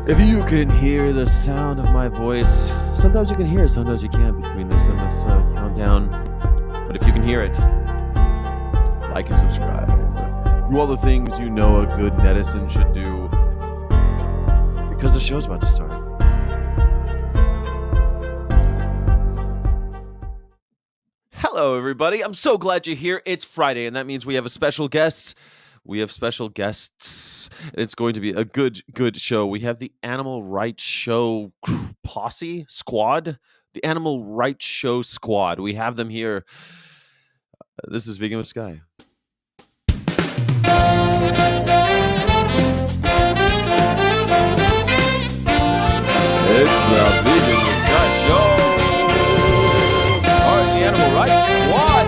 If you can hear the sound of my voice, sometimes you can hear it, sometimes you can't between this and this countdown. But if you can hear it, like and subscribe. Do all the things you know a good netizen should do, because the show's about to start. Hello, everybody. I'm so glad you're here. It's Friday, and that means we have a special guest. We have special guests. It's going to be a good show. We have the Animal Rights Show squad. The Animal Rights Show squad. We have them here. This is Vegan with Sky. It's the Vegan with Sky Show. All right, the Animal Rights Squad.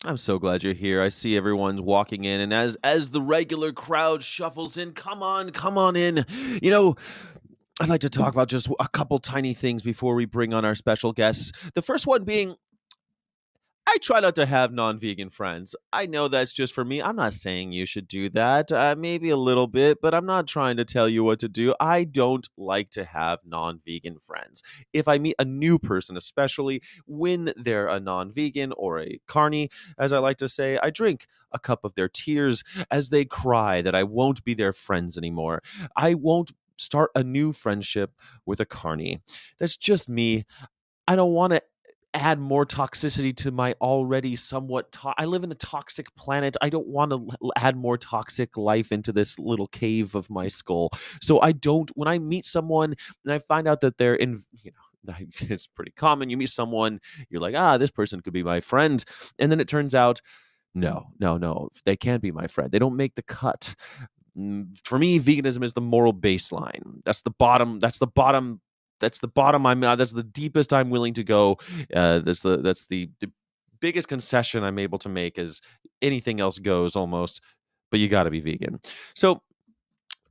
I'm so glad you're here. I see everyone's walking in, and as the regular crowd shuffles in, come on in. You know, I'd like to talk about just a couple tiny things before we bring on our special guests. The first one being, I try not to have non-vegan friends. I know that's just for me. I'm not saying you should do that. Maybe a little bit, but I'm not trying to tell you what to do. I don't like to have non-vegan friends. If I meet a new person, especially when they're a non-vegan or a carny, as I like to say, I drink a cup of their tears as they cry that I won't be their friends anymore. I won't start a new friendship with a carny. That's just me. I don't want to add more toxicity to my already somewhat I live in a toxic planet. I don't want to add more toxic life into this little cave of my skull. So I don't, when I meet someone and I find out that they're in, it's pretty common. You meet someone, you're like, this person could be my friend. And then it turns out, no, they can't be my friend. They don't make the cut. For me, veganism is the moral baseline. That's the bottom. That's the deepest I'm willing to go. That's the biggest concession I'm able to make. Is anything else goes almost, but you got to be vegan. So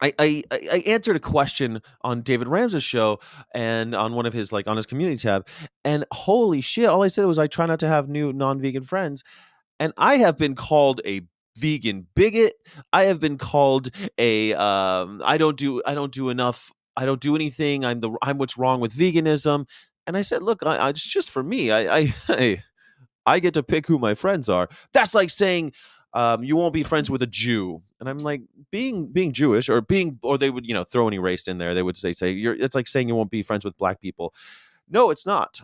I answered a question on David Rams's show and on one of his, on his community tab, and holy shit, all I said was I try not to have new non-vegan friends, and I have been called a vegan bigot. I have been called a I don't do enough. I don't do anything. I'm what's wrong with veganism. And I said, look, it's just for me. I get to pick who my friends are. That's like saying you won't be friends with a Jew. And I'm like, being Jewish or they would, throw any race in there. They would say it's like saying you won't be friends with black people. No, it's not.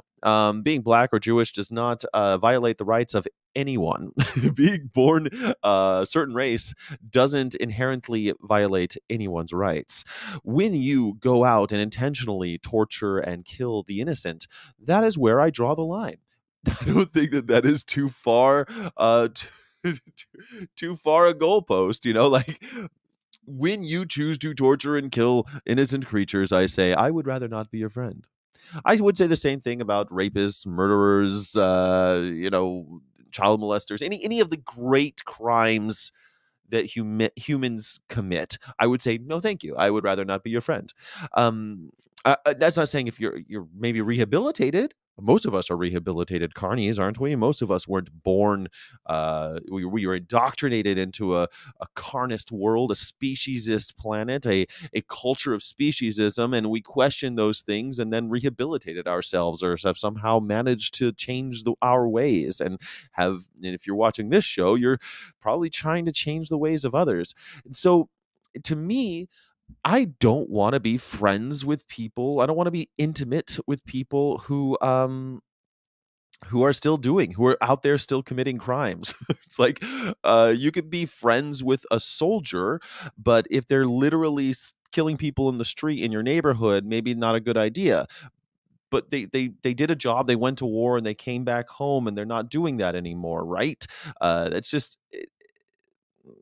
Being black or Jewish does not violate the rights of anyone. Being born a certain race doesn't inherently violate anyone's rights. When you go out and intentionally torture and kill the innocent, that is where I draw the line. I don't think that is too far, too far a goalpost. When you choose to torture and kill innocent creatures, I say I would rather not be your friend. I would say the same thing about rapists, murderers, child molesters, any of the great crimes that humans commit. I would say no, thank you. I would rather not be your friend. That's not saying if you're maybe rehabilitated. Most of us are rehabilitated carnies, aren't we? Most of us weren't born. We were indoctrinated into a carnist world, a speciesist planet, a culture of speciesism, and we questioned those things and then rehabilitated ourselves, or have somehow managed to change our ways. And if you're watching this show, you're probably trying to change the ways of others. And so, to me, I don't want to be friends with people. I don't want to be intimate with people who are out there still committing crimes. It's like you could be friends with a soldier, but if they're literally killing people in the street in your neighborhood, maybe not a good idea. But they did a job, they went to war, and they came back home, and they're not doing that anymore, right? It's just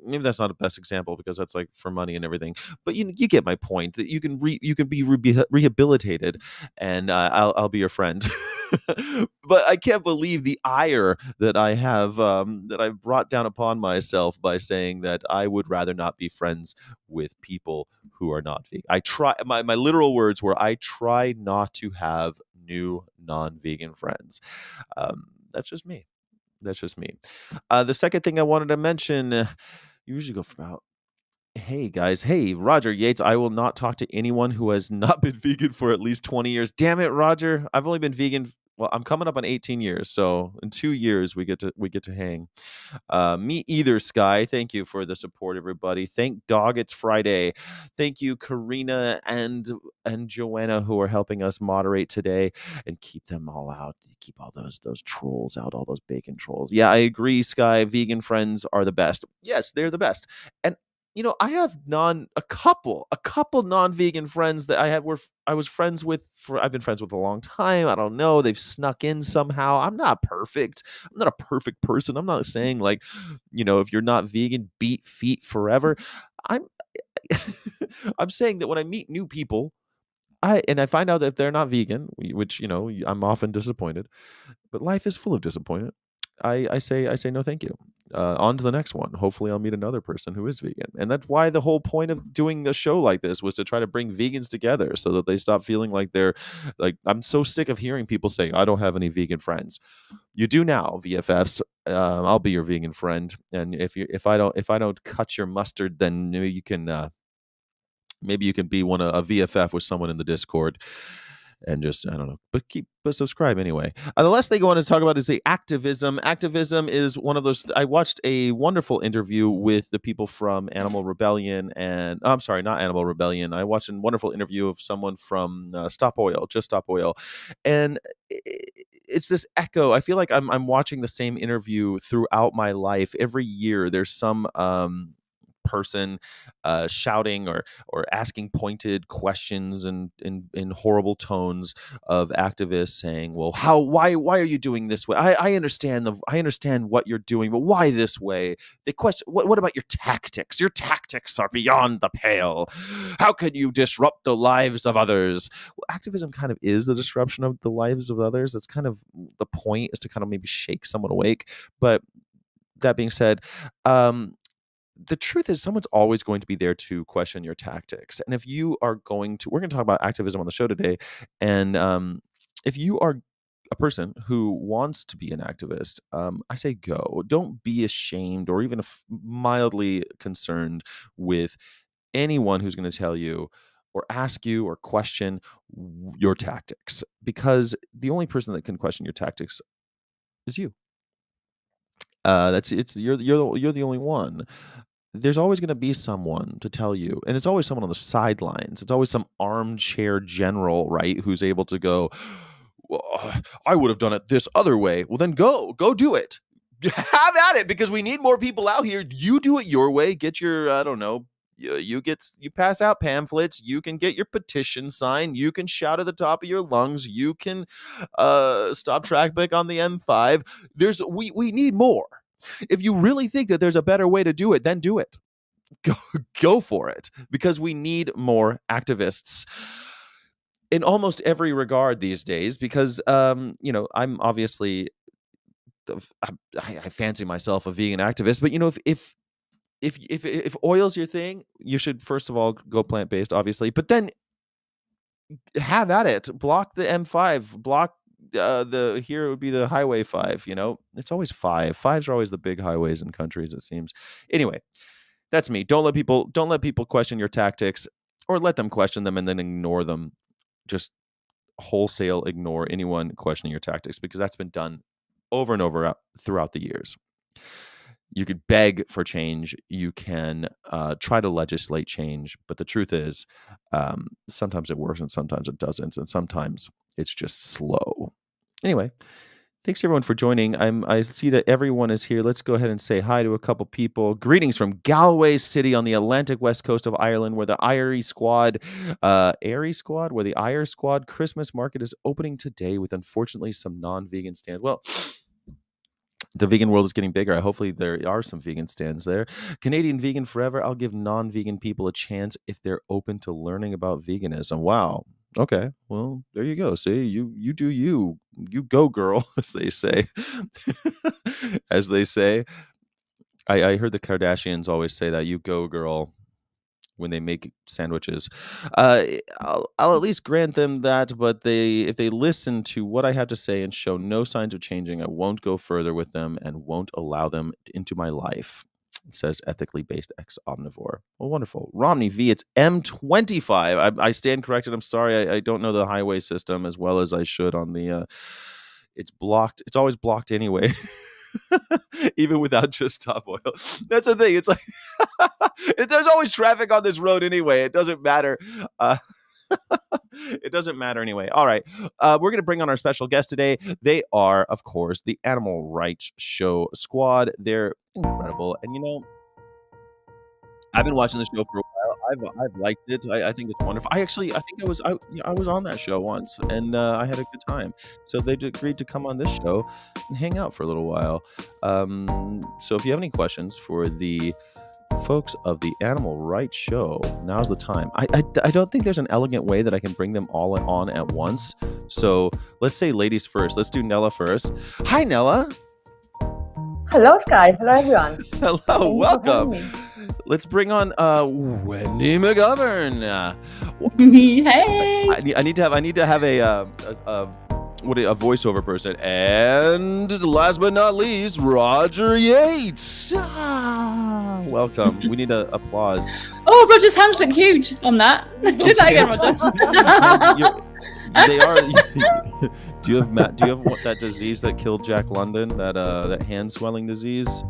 maybe that's not the best example because that's like for money and everything, but you get my point, that you can be rehabilitated, and I'll be your friend. But I can't believe the ire that I have, that I've brought down upon myself by saying that I would rather not be friends with people who are not vegan. My literal words were, I try not to have new non-vegan friends. That's just me. That's just me. The second thing I wanted to mention, you usually go for about, hey guys, hey, Roger Yates. I will not talk to anyone who has not been vegan for at least 20 years. Damn it, Roger. I've only been vegan. Well, I'm coming up on 18 years, so in 2 years we get to hang. Me either, Sky. Thank you for the support, everybody. Thank Dog. It's Friday. Thank you, Karina and Joanna, who are helping us moderate today, and keep them all out. Keep all those trolls out, all those bacon trolls. Yeah, I agree, Sky. Vegan friends are the best. Yes, they're the best. And I have a couple non-vegan friends that I was friends with for I've been friends with a long time. I don't know. They've snuck in somehow. I'm not perfect. I'm not a perfect person. I'm not saying like, if you're not vegan, beat feet forever. I'm I'm saying that when I meet new people, I find out that they're not vegan, which, I'm often disappointed, but life is full of disappointment. I say no, thank you. On to the next one. Hopefully, I'll meet another person who is vegan, and that's why the whole point of doing a show like this was to try to bring vegans together, so that they stop feeling like they're like. I'm so sick of hearing people saying, "I don't have any vegan friends." You do now, VFFs. I'll be your vegan friend, and if I don't cut your mustard, then maybe you can be a VFF with someone in the Discord, and just I don't know, but subscribe anyway. The last thing I want to talk about is the activism. Activism is one of those. I watched a wonderful interview with the people from Animal Rebellion, and I'm sorry, not Animal Rebellion. I watched a wonderful interview of someone from Stop Oil, just Stop Oil, and it's this echo. I feel like I'm watching the same interview throughout my life. Every year, there's some person shouting or asking pointed questions in horrible tones of activists saying, well, why are you doing this way? I understand what you're doing, but why this way? They question, what about your tactics? Your tactics are beyond the pale. How could you disrupt the lives of others? Well, activism kind of is the disruption of the lives of others. That's kind of the point, is to kind of maybe shake someone awake. But that being said, the truth is someone's always going to be there to question your tactics. And if you are we're going to talk about activism on the show today. And if you are a person who wants to be an activist, I say go. Don't be ashamed or even mildly concerned with anyone who's going to tell you or ask you or question your tactics, because the only person that can question your tactics is you. That's it's you're the only one. There's always going to be someone to tell you, and it's always someone on the sidelines. It's always some armchair general, right, who's able to go, well, I would have done it this other way. Well, then go do it. Have at it, because we need more people out here. You do it your way. Get your, I don't know, you pass out pamphlets. You can get your petition signed. You can shout at the top of your lungs. You can stop traffic on the M5. We need more. If you really think that there's a better way to do it, then do it. Go for it, because we need more activists in almost every regard these days. Because I'm obviously I fancy myself a vegan activist, but if oil's your thing, you should first of all go plant-based, obviously, but then have at it. Block the M5, block the here would be the Highway 5. It's always fives are always the big highways in countries, it seems. Anyway, that's me. Don't let people question your tactics, or let them question them and then ignore them. Just wholesale ignore anyone questioning your tactics, because that's been done over and over throughout the years. You could beg for change. You can try to legislate change. But the truth is, sometimes it works and sometimes it doesn't. And sometimes it's just slow. Anyway, thanks everyone for joining. I see that everyone is here. Let's go ahead and say hi to a couple people. Greetings from Galway City on the Atlantic west coast of Ireland, where the Airy Squad Christmas market is opening today, with unfortunately some non-vegan stands. Well, the vegan world is getting bigger. Hopefully there are some vegan stands there. Canadian Vegan Forever. I'll give non-vegan people a chance if they're open to learning about veganism. Wow. Okay. Well, there you go. See, you do you. You go, girl, as they say. As they say. I heard the Kardashians always say that. You go, girl. when they make sandwiches. I'll at least grant them that, but if they listen to what I have to say and show no signs of changing, I won't go further with them and won't allow them into my life. It says ethically based ex omnivore. Well, wonderful. Romney V, it's M25. I stand corrected. I'm sorry. I don't know the highway system as well as I should on the. It's blocked. It's always blocked anyway. Even without just stop oil. That's the thing. It's like there's always traffic on this road anyway. It doesn't matter. It doesn't matter anyway. All right. We're going to bring on our special guest today. They are, of course, the Animal Rights Show squad. They're incredible. And, I've been watching the show for a while. I've liked it. I think it's wonderful. I think I was on that show once, and I had a good time. So they agreed to come on this show and hang out for a little while. So if you have any questions for the folks of the Animal Rights Show, now's the time. I don't think there's an elegant way that I can bring them all on at once. So let's say ladies first. Let's do Nella first. Hi, Nella. Hello, Sky. Hello, everyone. Hello, welcome. Let's bring on Wendy McGovern. Hey. I need to have a voiceover person. And last but not least, Roger Yates. Welcome. We need an applause. Oh, Roger's hands look huge on that. Do that again, Roger. They are. Do you have that disease that killed Jack London? That hand swelling disease?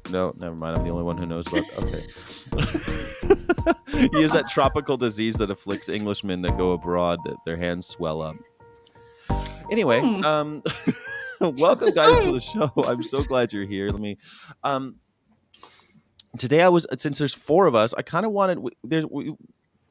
No, never mind. I'm the only one who knows about that. Okay. He has that tropical disease that afflicts Englishmen that go abroad, that their hands swell up. Anyway, welcome guys to the show. I'm so glad you're here. Today since there's four of us, I kind of wanted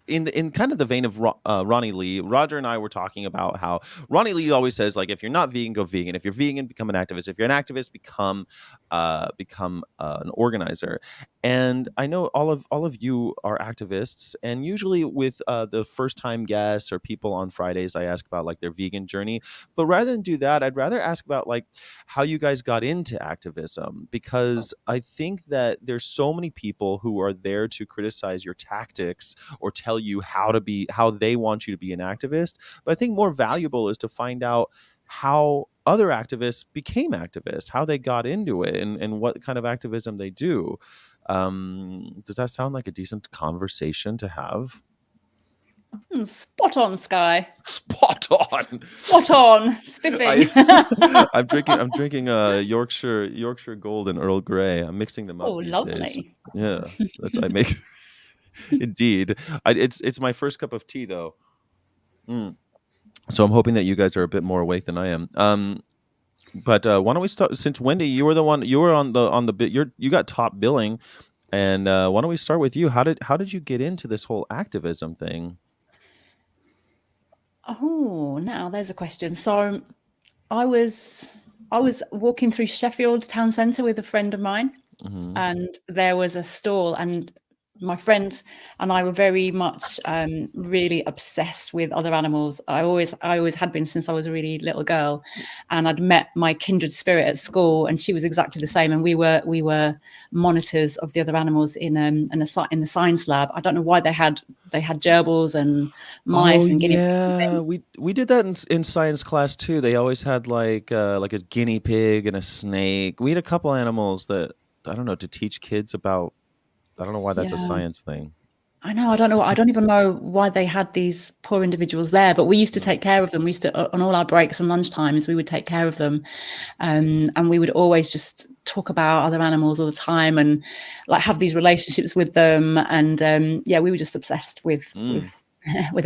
in kind of the vein of Ronnie Lee, Roger and I were talking about how Ronnie Lee always says, like, if you're not vegan, go vegan. If you're vegan, become an activist. If you're an activist, become an organizer. And I know all of you are activists, and usually with the first time guests or people on Fridays, I ask about like their vegan journey. But rather than do that, I'd rather ask about like how you guys got into activism, because I think that there's so many people who are there to criticize your tactics or tell you how they want you to be an activist. But I think more valuable is to find out how other activists became activists, how they got into it, and what kind of activism they do. Does that sound like a decent conversation to have? Spot on, Sky. Spot on. Spot on. Spiffing. I'm drinking Yorkshire Gold and Earl Grey. I'm mixing them up. Oh, lovely. Days. Yeah, I make. Indeed, it's my first cup of tea though. So I'm hoping that you guys are a bit more awake than I am. But why don't we start? Since Wendy, you were on the bit. You got top billing, and why don't we start with you? How did you get into this whole activism thing? Oh, now there's a question. So, I was walking through Sheffield town centre with a friend of mine, and there was a stall, and my friend and I were very much really obsessed with other animals. I always had been since I was a really little girl, and I'd met my kindred spirit at school, and she was exactly the same. And we were monitors of the other animals in the science lab. I don't know why they had gerbils and mice and guinea pigs. Yeah, we did that in science class too. They always had like a guinea pig and a snake. We had a couple animals that, I don't know, to teach kids about. I don't know why that's a science thing. I know. I don't know. I don't even know why they had these poor individuals there, but we used to take care of them. We used to, on all our breaks and lunch times, we would take care of them. And we would always just talk about other animals all the time and like have these relationships with them. And we were just obsessed with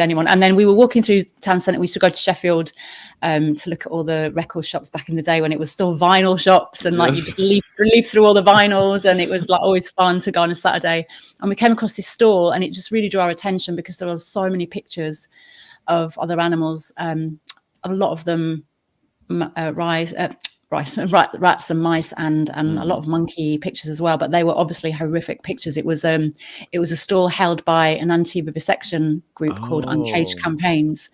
anyone. And then we were walking through town centre. We used to go to Sheffield to look at all the record shops back in the day when it was still vinyl shops, and like you just leaf through all the vinyls, and it was like always fun to go on a Saturday. And we came across this stall, and it just really drew our attention because there were so many pictures of other animals. A lot of them rats and mice and a lot of monkey pictures as well, but they were obviously horrific pictures. It was a stall held by an anti-vivisection group called Uncaged Campaigns,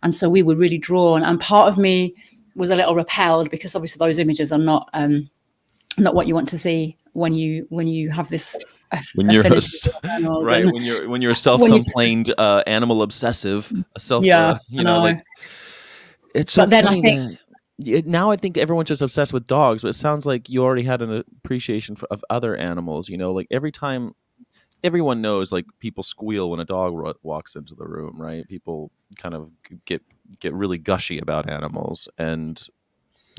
and so we were really drawn, and part of me was a little repelled because obviously those images are not what you want to see when you have this When you're affinity with animals. right, And when you're a when you self-complained animal obsessive, a self yeah, I you know, know. like it's so But then I funny think that now I think everyone's just obsessed with dogs, but it sounds like you already had an appreciation of other animals. You know, like every time everyone knows, like people squeal when a dog walks into the room, right? People kind of get really gushy about animals, and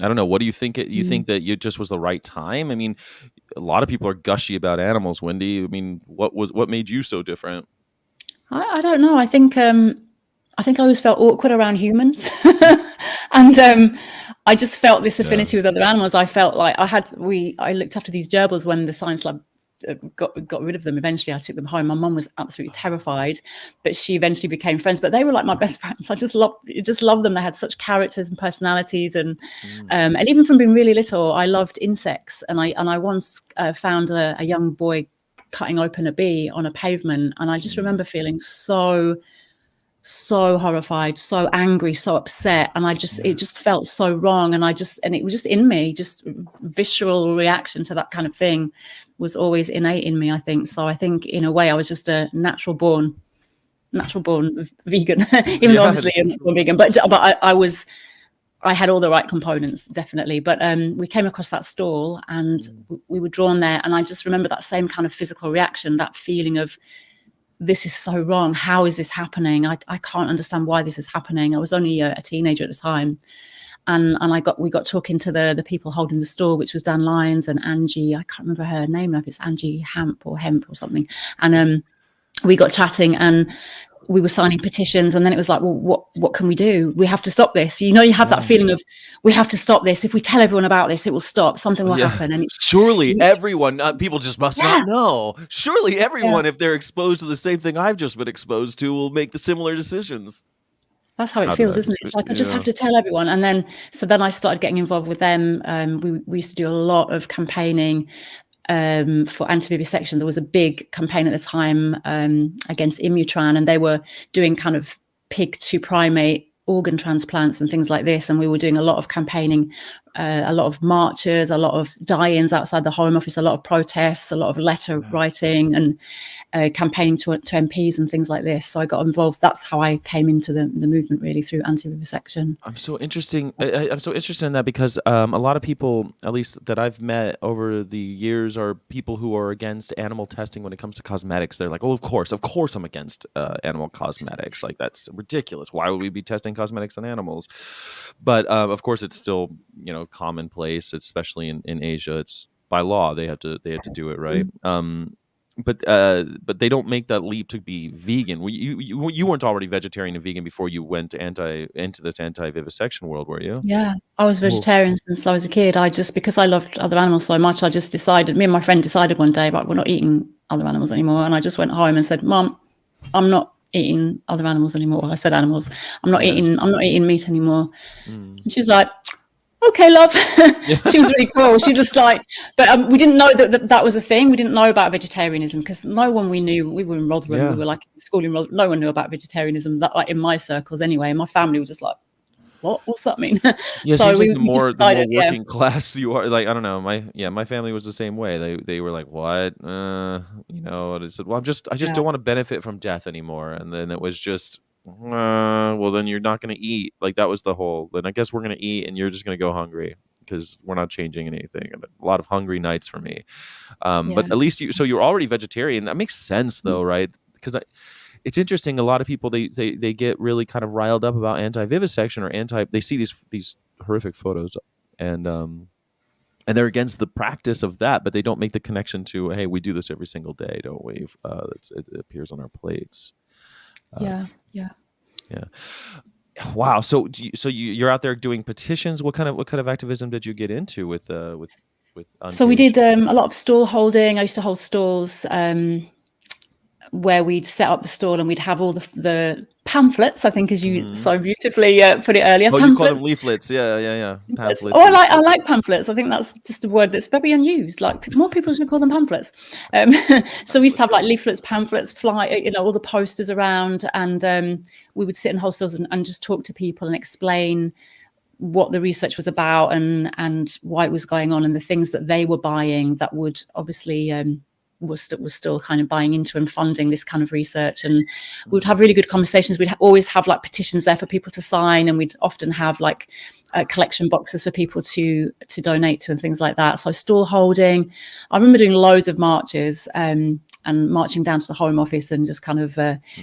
I don't know. What do you think? You mm, think that it just was the right time? I mean, a lot of people are gushy about animals. Wendy, I mean, what made you so different? I don't know. I think I always felt awkward around humans. And I just felt this Yeah. affinity with other animals. I felt like I looked after these gerbils when the science lab got rid of them. Eventually I took them home. My mum was absolutely terrified, but she eventually became friends. But they were like my best friends. I just loved them. They had such characters and personalities, Mm. and even from being really little, I loved insects. And I once found a young boy cutting open a bee on a pavement, and I just remember feeling so horrified, so angry, so upset, and it just felt so wrong. And it was just in me, just visceral reaction to that kind of thing was always innate in me, I think. So I think in a way I was just a natural born vegan, even though Yeah, obviously I'm not born vegan, but I had all the right components, definitely. But we came across that stall and we were drawn there, and I just remember that same kind of physical reaction, that feeling of, this is so wrong. How is this happening? I can't understand why this is happening. I was only a teenager at the time. And we got talking to the people holding the stall, which was Dan Lyons and Angie. I can't remember her name now, if it's Angie Hemp or something. And we got chatting and we were signing petitions, and then it was like, well, what can we do? We have to stop this. You have that feeling of, we have to stop this. If we tell everyone about this, it will stop. Something will happen. And surely everyone, people just must not know. Surely everyone, Yeah. if they're exposed to the same thing I've just been exposed to, will make the similar decisions. That's how it feels, isn't it? It's like, I just have to tell everyone. And then I started getting involved with them. We used to do a lot of campaigning for anti-vivisection. There was a big campaign at the time against Immutran, and they were doing kind of pig to primate organ transplants and things like this. And we were doing a lot of campaigning, a lot of marches, a lot of die-ins outside the Home Office, a lot of protests, a lot of letter writing, and campaigning to MPs and things like this. So I got involved. That's how I came into the movement, really, through anti-vivisection. I'm so interesting. I'm so interested in that because a lot of people, at least that I've met over the years, are people who are against animal testing when it comes to cosmetics. They're like, "Oh, of course I'm against animal cosmetics. Like that's ridiculous. Why would we be testing cosmetics on animals?" But of course, it's still commonplace, especially in Asia. It's by law they have to do it, right? But they don't make that leap to be vegan. You weren't already vegetarian and vegan before you went into this anti-vivisection world, were you? Yeah, I was vegetarian since I was a kid. Because I loved other animals so much, I just decided, me and my friend decided one day, right, we're not eating other animals anymore. And I just went home and said, Mom, I'm not eating other animals anymore. I said animals. I'm not eating meat anymore. And she was like, okay, love. She was really cool. She just like, but we didn't know that was a thing. We didn't know about vegetarianism because no one we knew. We were in Rotherham. We were like in school in Rotherham. No one knew about vegetarianism. That, like, in my circles anyway. My family was just like, what's that mean? Yeah, so seems like the we more decided, working class you are, like, I don't know, my family was the same way. They were like, what? And I said, well, I just don't want to benefit from death anymore. And then it was just, well, then you're not going to eat. Like, that was the whole, then I guess we're going to eat and you're just going to go hungry because we're not changing anything. And a lot of hungry nights for me. But at least you're already vegetarian. That makes sense though, right? Because it's interesting. A lot of people, they get really kind of riled up about anti-vivisection or they see these horrific photos and they're against the practice of that, but they don't make the connection to, hey, we do this every single day, don't we? It appears on our plates. Yeah. Wow. So you're out there doing petitions. What kind of activism did you get into with So we did a lot of stall holding. I used to hold stalls where we'd set up the stall and we'd have all the pamphlets, I think, as you so beautifully put it earlier. Oh, pamphlets. you call them leaflets. Yeah. Pamphlets. Oh, I like pamphlets. I think that's just a word that's very unused. Like, more people should call them pamphlets. So we used to have like leaflets, pamphlets, all the posters around, and we would sit in hostels and just talk to people and explain what the research was about and why it was going on, and the things that they were buying that would obviously was still kind of buying into and funding this kind of research. And we would have really good conversations. We'd always have like petitions there for people to sign, and we'd often have like collection boxes for people to donate to and things like that. So stall holding, I remember doing loads of marches and marching down to the Home Office and just kind of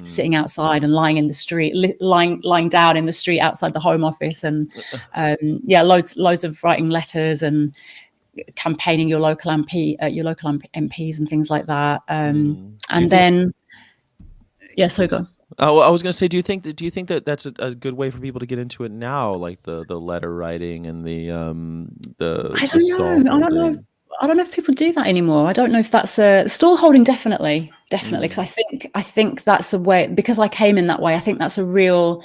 sitting outside and lying in the street, lying down in the street outside the Home Office, and loads of writing letters and campaigning your local MPs and things like that. And then, so go on. Oh, I was going to say, do you think that that's a good way for people to get into it now, like the letter writing and the stall holding? I don't know if people do that anymore. I don't know if that's a stall holding. Definitely, because I think that's a way. Because I came in that way, I think that's a real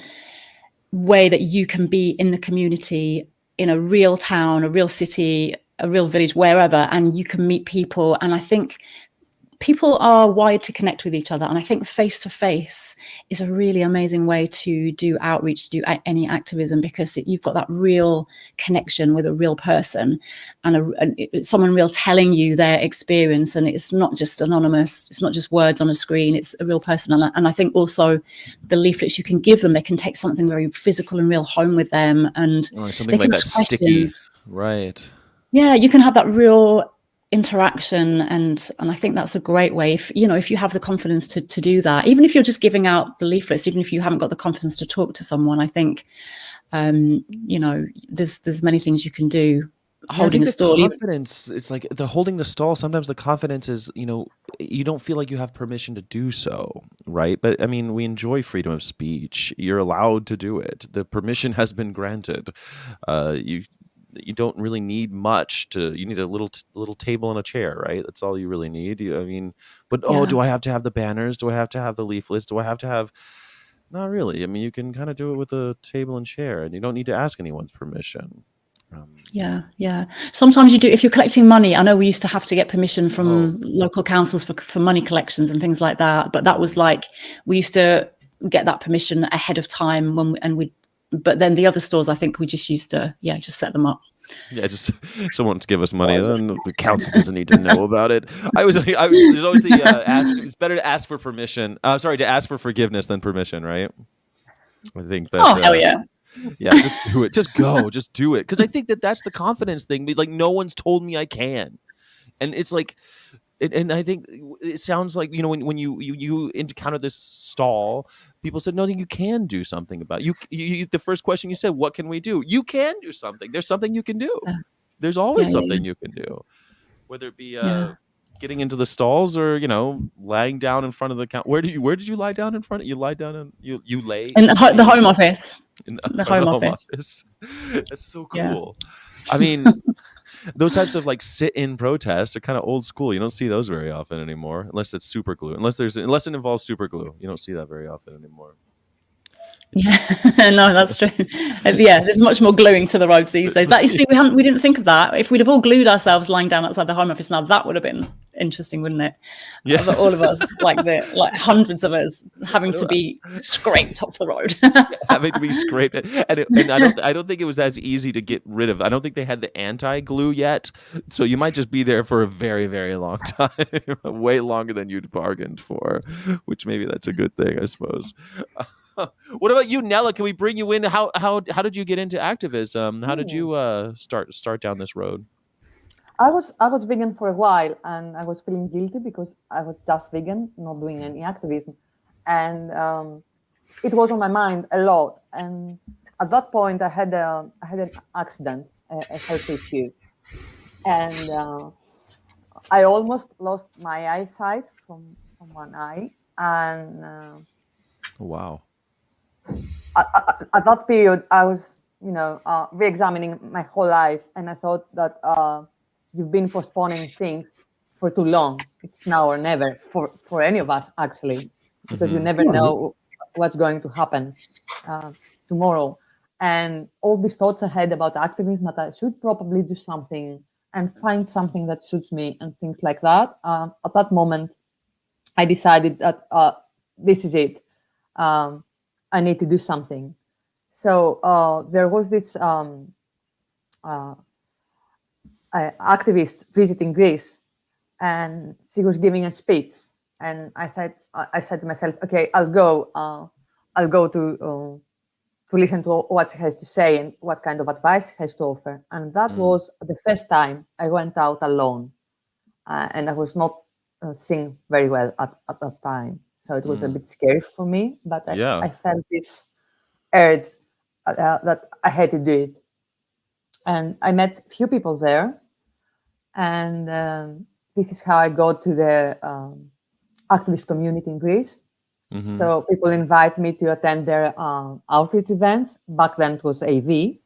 way that you can be in the community, in a real town, a real city, a real village, wherever, and you can meet people. And I think people are wired to connect with each other, and I think face to face is a really amazing way to do outreach, to do any activism, because you've got that real connection with a real person and someone real telling you their experience, and it's not just anonymous, it's not just words on a screen, it's a real person. And I think also the leaflets you can give them, they can take something very physical and real home with them, and something like that sticky, right? Yeah, you can have that real interaction, and I think that's a great way, if you have the confidence to do that, even if you're just giving out the leaflets, even if you haven't got the confidence to talk to someone. I think there's many things you can do holding a stall. Confidence, it's like the holding the stall, sometimes the confidence is, you don't feel like you have permission to do so, right? But I mean, we enjoy freedom of speech. You're allowed to do it. The permission has been granted. You don't really need much you need a little table and a chair, right? That's all you really need. Do I have to have the banners? Do I have to have the leaflets? Do I have to have, not really. I mean, you can kind of do it with a table and chair, and you don't need to ask anyone's permission. Yeah. Sometimes you do, if you're collecting money. I know we used to have to get permission from local councils for money collections and things like that, but that was like, we used to get that permission ahead of time but then the other stores, I think we just used to, just set them up. Yeah, just someone to give us money. Then the council doesn't need to know about it. There's always the ask. It's better to ask for permission. To ask for forgiveness than permission, right? I think that. Oh, hell yeah. Yeah, just do it. Just go. Just do it. Because I think that's the confidence thing. Like, no one's told me I can, and it's like. And I think it sounds like, when you encounter this stall, people said, no, you can do something about it. You the first question you said, what can we do? You can do something. There's something you can do. There's always something you can do, whether it be getting into the stalls or, lying down in front of the counter. Where did you lie down in front? You lie down and you lay in the Home Office. In the Home Office. That's so cool. Yeah. I mean, those types of like sit-in protests are kind of old school. You don't see those very often anymore, unless it's super glue. Unless it involves super glue, you don't see that very often anymore. Yeah, no, that's true. There's much more gluing to the roads these days. That, you see, we didn't think of that. If we'd have all glued ourselves lying down outside the Home Office now, that would have been interesting, wouldn't it? Yeah, all of us, like hundreds of us, having to be scraped off the road. Having to be scraped, and I don't think it was as easy to get rid of. I don't think they had the anti-glue yet, so you might just be there for a very, very long time, way longer than you'd bargained for. Which maybe that's a good thing, I suppose. What about you, Nella? Can we bring you in? How did you get into activism? How did you start down this road? I was vegan for a while, and I was feeling guilty because I was just vegan, not doing any activism, and it was on my mind a lot. And at that point, I had an accident, a health issue, and I almost lost my eyesight from one eye, and wow. At that period, I was, re-examining my whole life, and I thought that you've been postponing things for too long. It's now or never for any of us, actually, because you never know what's going to happen tomorrow. And all these thoughts I had about activism, that I should probably do something and find something that suits me and things like that. At that moment, I decided that this is it. I need to do something. So there was this activist visiting Greece, and she was giving a speech, and I said to myself, okay, I'll go to listen to what she has to say and what kind of advice she has to offer. And that was the first time I went out alone, and I was not seeing very well at that time, so it was a bit scary for me. But Yeah. I felt this urge that I had to do it, and I met a few people there, and this is how I got to the activist community in Greece. Mhm. So people invite me to attend their outreach events. Back then it was AV,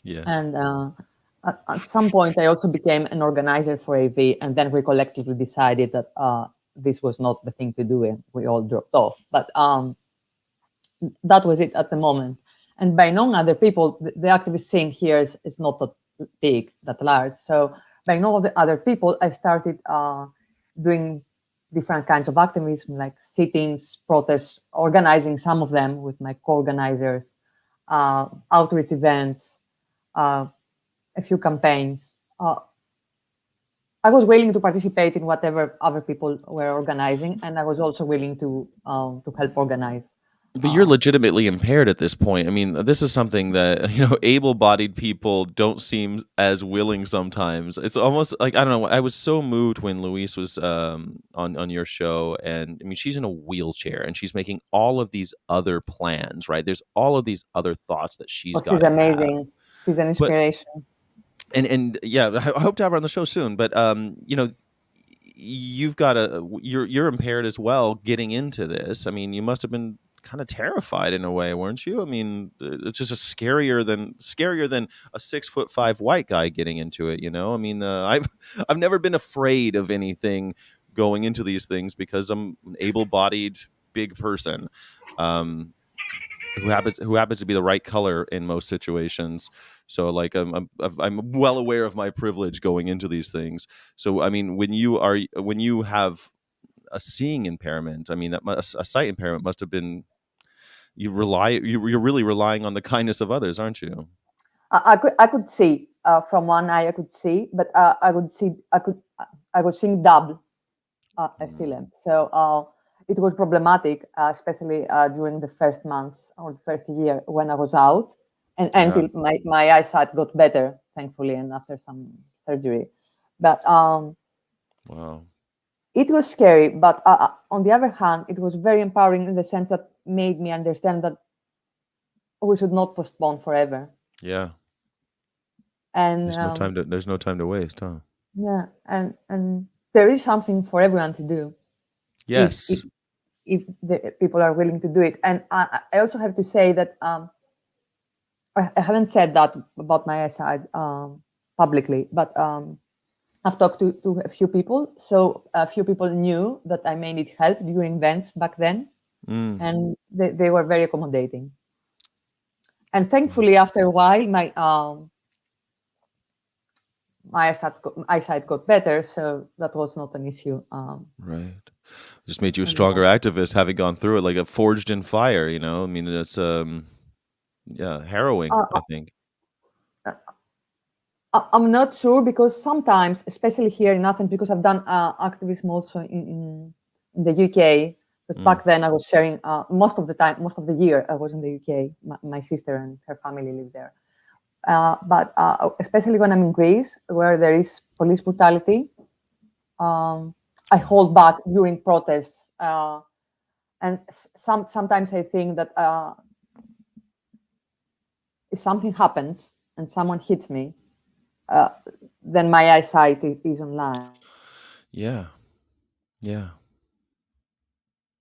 Yeah. and at some point I also became an organizer for AV, and then we collectively decided that this was not the thing to do, and we all dropped off. But that was it at the moment. And by knowing other people, the activist scene here is not that big, that large. So by knowing the other people, I started doing different kinds of activism, like sit-ins, protests, organizing some of them with my co-organizers, outreach events, a few campaigns. I was willing to participate in whatever other people were organizing, and I was also willing to help organize. But you're legitimately impaired at this point. I mean, this is something that, able-bodied people don't seem as willing sometimes. It's almost like, I don't know, I was so moved when Louise was on your show, and I mean, she's in a wheelchair and she's making all of these other plans, right? There's all of these other thoughts that she's Oh, got she's to have. amazing. She's an But inspiration. and yeah, I hope to have her on the show soon. But you've got you're impaired as well getting into this. I mean, you must have been kind of terrified in a way, weren't you? I mean, it's just scarier than a 6'5" white guy getting into it. I mean, I've never been afraid of anything going into these things because I'm an able-bodied big person. Who happens to be the right color in most situations. So like I'm well aware of my privilege going into these things. So I mean, when you have a seeing impairment, I mean a sight impairment must have been you're really relying on the kindness of others, aren't you? I could see from one eye. I could see, but I was seeing double. I still am. So it was problematic, especially during the first months or the first year when I was out, and until my eyesight got better, thankfully, and after some surgery. But Wow. it was scary. But on the other hand, it was very empowering in the sense that made me understand that we should not postpone forever. Yeah. And There's no time to waste, huh? yeah, and there is something for everyone to do. Yes. If the people are willing to do it. And I also have to say that I haven't said that about my eyesight publicly, but I've talked to a few people. So a few people knew that I may need help during events back then, and they were very accommodating. And thankfully, after a while, my eyesight got better, so that was not an issue. Right. Just made you a stronger activist, having gone through it, like a forged in fire. I mean, it's harrowing. I think. I'm not sure, because sometimes, especially here in Athens, because I've done activism also in the UK. But back then, I was sharing most of the year I was in the UK. My sister and her family live there. But especially when I'm in Greece, where there is police brutality, I hold back during protests. And sometimes I think that if something happens and someone hits me, then my eyesight is online. Yeah. Yeah.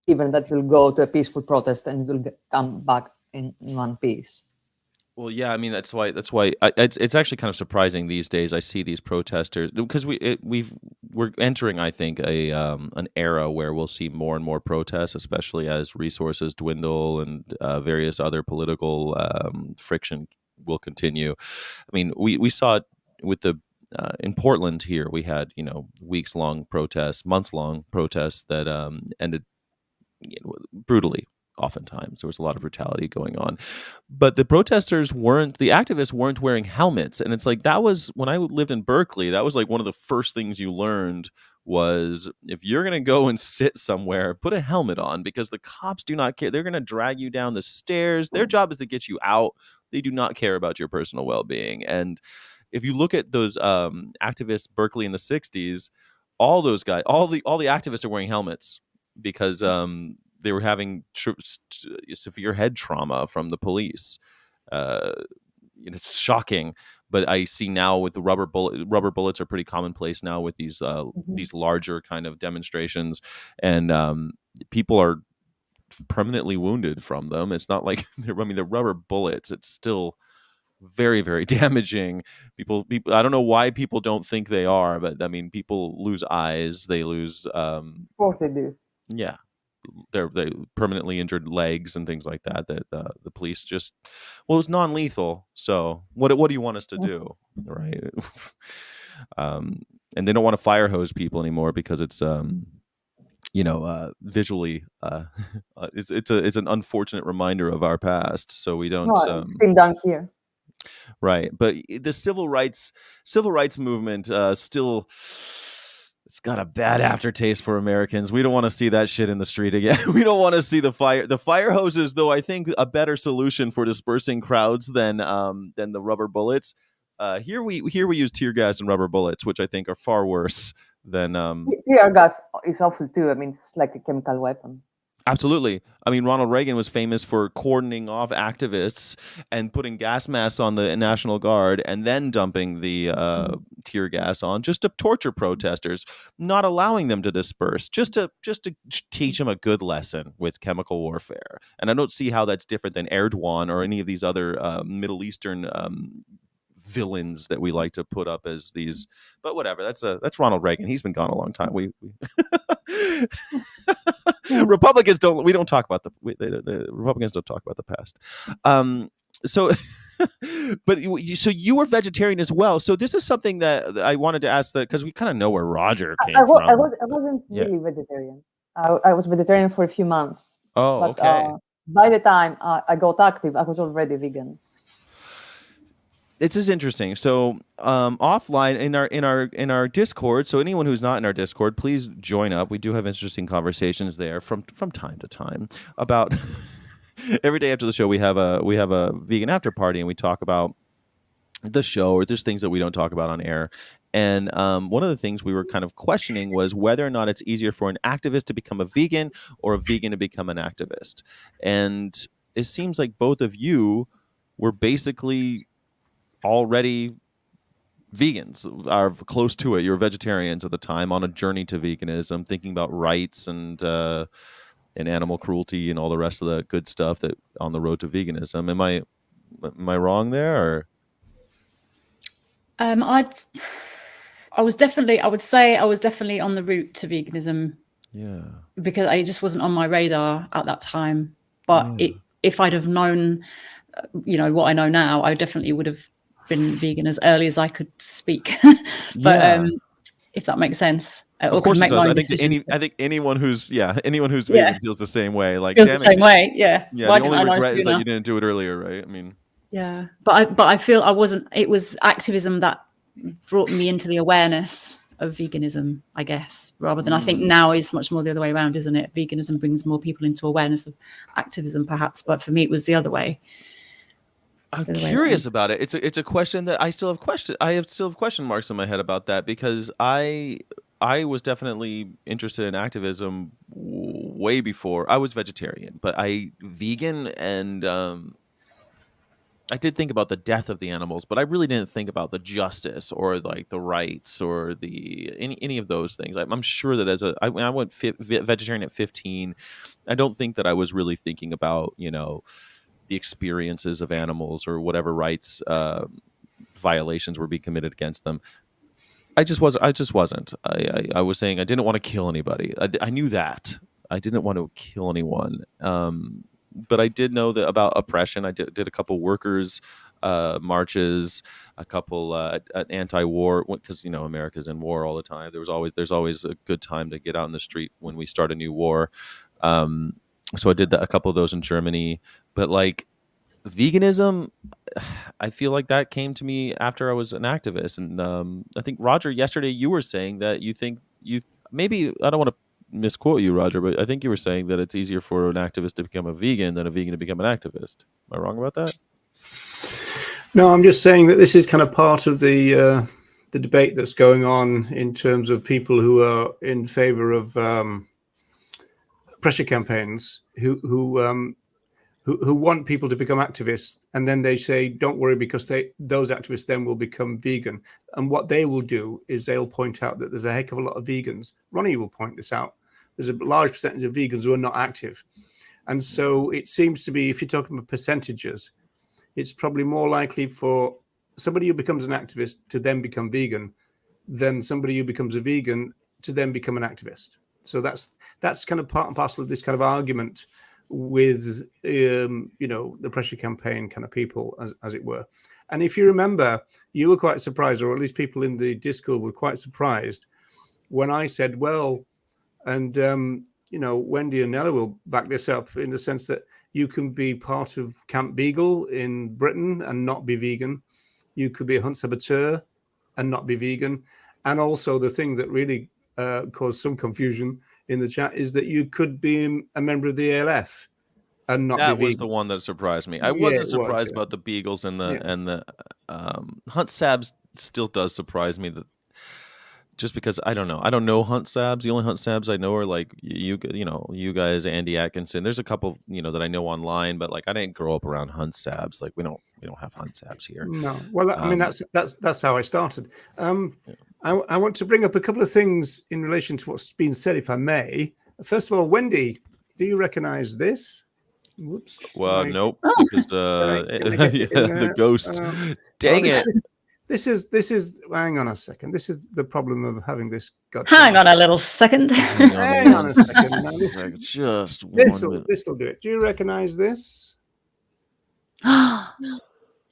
Even that will go to a peaceful protest and will come back in one piece. Well, yeah, I mean that's why it's actually kind of surprising these days. I see these protesters because we're entering, I think, an era where we'll see more and more protests, especially as resources dwindle and various other political friction will continue. I mean, we saw it with the in Portland here. We had weeks long protests, months long protests that ended brutally. oftentimes. There was a lot of brutality going on. But the activists weren't wearing helmets. And it's like, that was, when I lived in Berkeley, that was like one of the first things you learned was, if you're going to go and sit somewhere, put a helmet on, because the cops do not care. They're going to drag you down the stairs. Their job is to get you out. They do not care about your personal well-being. And if you look at those activists, Berkeley in the 60s, all those guys, all the activists are wearing helmets because they were having severe head trauma from the police. It's shocking, but I see now with the rubber bullets are pretty commonplace now with these larger kind of demonstrations, and people are permanently wounded from them. It's not like they're rubber bullets. It's still very, very damaging. People, I don't know why people don't think they are, but I mean, people lose eyes. They lose. Of course they do. Yeah. They permanently injured legs and things like that. That the police just, well, it's non-lethal. So what do you want us to do, right? And they don't want to fire hose people anymore because it's visually it's an unfortunate reminder of our past. So we don't. It's been done here. Right, but the civil rights movement still. It's got a bad aftertaste for Americans. We don't want to see that shit in the street again. We don't want to see the fire hoses, though. I think a better solution for dispersing crowds than the rubber bullets. Here we use tear gas and rubber bullets, which I think are far worse than. Tear gas is awful too. I mean, it's like a chemical weapon. Absolutely. I mean, Ronald Reagan was famous for cordoning off activists and putting gas masks on the National Guard and then dumping the tear gas on just to torture protesters, not allowing them to disperse, just to teach them a good lesson with chemical warfare. And I don't see how that's different than Erdogan or any of these other Middle Eastern villains that we like to put up as these, but whatever. That's Ronald Reagan. He's been gone a long time. We Republicans don't talk about the Republicans don't talk about the past. So you were vegetarian as well. So this is something that I wanted to ask, that because we kind of know where Roger came from. I wasn't really vegetarian. I was vegetarian for a few months. Oh, but, okay. By the time I got active, I was already vegan. This is interesting. So offline in our Discord. So anyone who's not in our Discord, please join up. We do have interesting conversations there from time to time about. Every day after the show, we have a vegan after party, and we talk about the show, or there's things that we don't talk about on air. And one of the things we were kind of questioning was whether or not it's easier for an activist to become a vegan or a vegan to become an activist. And it seems like both of you were basically already vegans, are close to it. You're vegetarians at the time, on a journey to veganism, thinking about rights and animal cruelty and all the rest of the good stuff that on the road to veganism. Am I wrong there? Or I would say I was definitely on the route to veganism. Yeah. Because it just wasn't on my radar at that time. But if I'd have known, what I know now, I definitely would have been vegan as early as I could speak. But if that makes sense. Of course it does. I think anyone who's vegan feels the same way. Like, feels the same way. Yeah. Yeah. The only regret is that you didn't do it earlier, right? I mean. Yeah, but I feel I wasn't. It was activism that brought me into the awareness of veganism, I guess, rather than I think now is much more the other way around, isn't it? Veganism brings more people into awareness of activism, perhaps, but for me it was the other way. I'm curious about it. It's a question that I still have question marks in my head about that, because I was definitely interested in activism way before I was vegetarian, but vegan, and I did think about the death of the animals, but I really didn't think about the justice or like the rights or any of those things. I'm sure that I went vegetarian at 15. I don't think that I was really thinking about, the experiences of animals or whatever rights violations were being committed against them. I just wasn't. I was saying I didn't want to kill anybody. I knew that. I didn't want to kill anyone. But I did know that about oppression. I did a couple workers marches, a couple anti-war, because America's in war all the time. There's always a good time to get out in the street when we start a new war. So I did a couple of those in Germany, but like veganism, I feel like that came to me after I was an activist. And I think, Roger, yesterday you were saying that you think maybe, I don't want to misquote you, Roger, but I think you were saying that it's easier for an activist to become a vegan than a vegan to become an activist. Am I wrong about that? No, I'm just saying that this is kind of part of the debate that's going on in terms of people who are in favor of pressure campaigns who want people to become activists, and then they say, don't worry, because those activists then will become vegan. And what they will do is they'll point out that there's a heck of a lot of vegans. Ronnie will point this out. There's a large percentage of vegans who are not active. And so it seems to be, if you're talking about percentages, it's probably more likely for somebody who becomes an activist to then become vegan than somebody who becomes a vegan to then become an activist. So that's kind of part and parcel of this kind of argument with the pressure campaign kind of people, as it were. And if you remember, you were quite surprised, or at least people in the Discord were quite surprised when I said, well, and Wendy and Nella will back this up in the sense that you can be part of Camp Beagle in Britain and not be vegan. You could be a hunt saboteur and not be vegan. And also the thing that really caused some confusion in the chat is that you could be a member of the ALF and not be vegan. That was the one that surprised me. I wasn't surprised about the Beagles and the Hunt Sabs. Still does surprise me, that just because I don't know Hunt Sabs. The only Hunt Sabs I know are like you guys, Andy Atkinson. There's a couple that I know online, but like I didn't grow up around Hunt Sabs. Like we don't have Hunt Sabs here. No, well, I mean that's how I started. I want to bring up a couple of things in relation to what's been said, if I may. First of all, Wendy, do you recognize this? Whoops. Well, nope, because the ghost. Dang it. This is. Hang on a second. This is the problem of having this. Hang on a little second. Hang on a second. Just this will do it. Do you recognize this?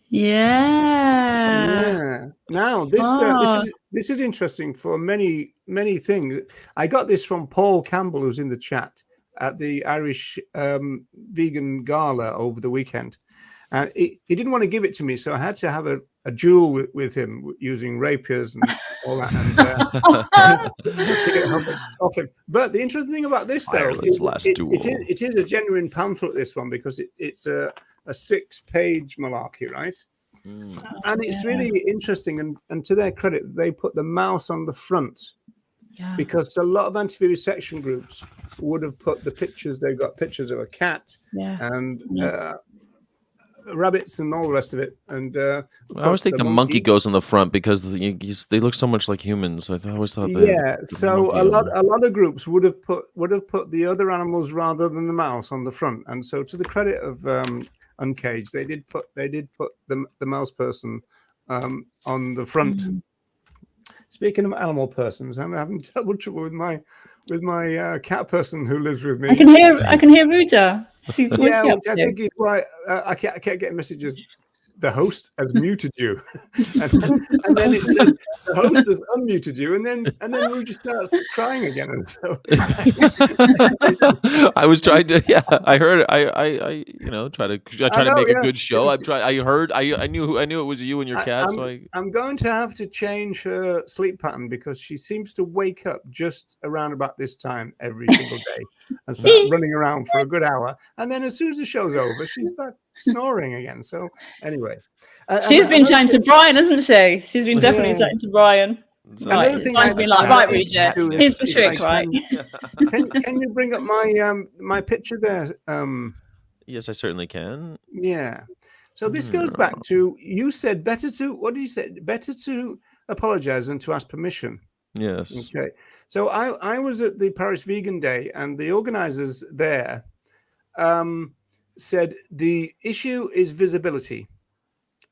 Yeah. Now this is interesting for many things. I got this from Paul Campbell, who's in the chat at the Irish Vegan Gala over the weekend. And he didn't want to give it to me, so I had to have a duel with him using rapiers and all that, and to get off him. But the interesting thing about this, though, is it is a genuine pamphlet, this one, because it's a 6-page malarkey, right? And it's really interesting, and to their credit, they put the mouse on the front. Yeah. Because a lot of anti-vivisection groups would have put the pictures. They've got pictures of a cat and rabbits and all the rest of it. And I always think the monkey goes on the front because they look so much like humans. I always thought that. Yeah. So a lot of groups would have put the other animals rather than the mouse on the front. And so, to the credit of Uncaged, they did put the mouse person on the front. Mm-hmm. Speaking of animal persons, I'm having terrible trouble with my cat person who lives with me. I can hear Ruja. I think he's right. I kept getting messages. The host has muted you, and then it said the host has unmuted you, and then Ruja starts crying again. And so I was trying to. Yeah, I heard. I try to make a good show. I knew it was you and your cat. I'm going to have to change her sleep pattern because she seems to wake up just around about this time every single day and start running around for a good hour, and then as soon as the show's over, she's back snoring again. So anyway, she's been chatting to Brian, hasn't she? She's been definitely chatting to Brian. Right. Brian's been like, right, Ruja, here's the trick, right? Can you bring up my picture there? Yes, I certainly can. Yeah. So this goes back to, you said better to apologize than to ask permission. Yes. Okay. So I was at the Paris Vegan Day, and the organizers there said the issue is visibility,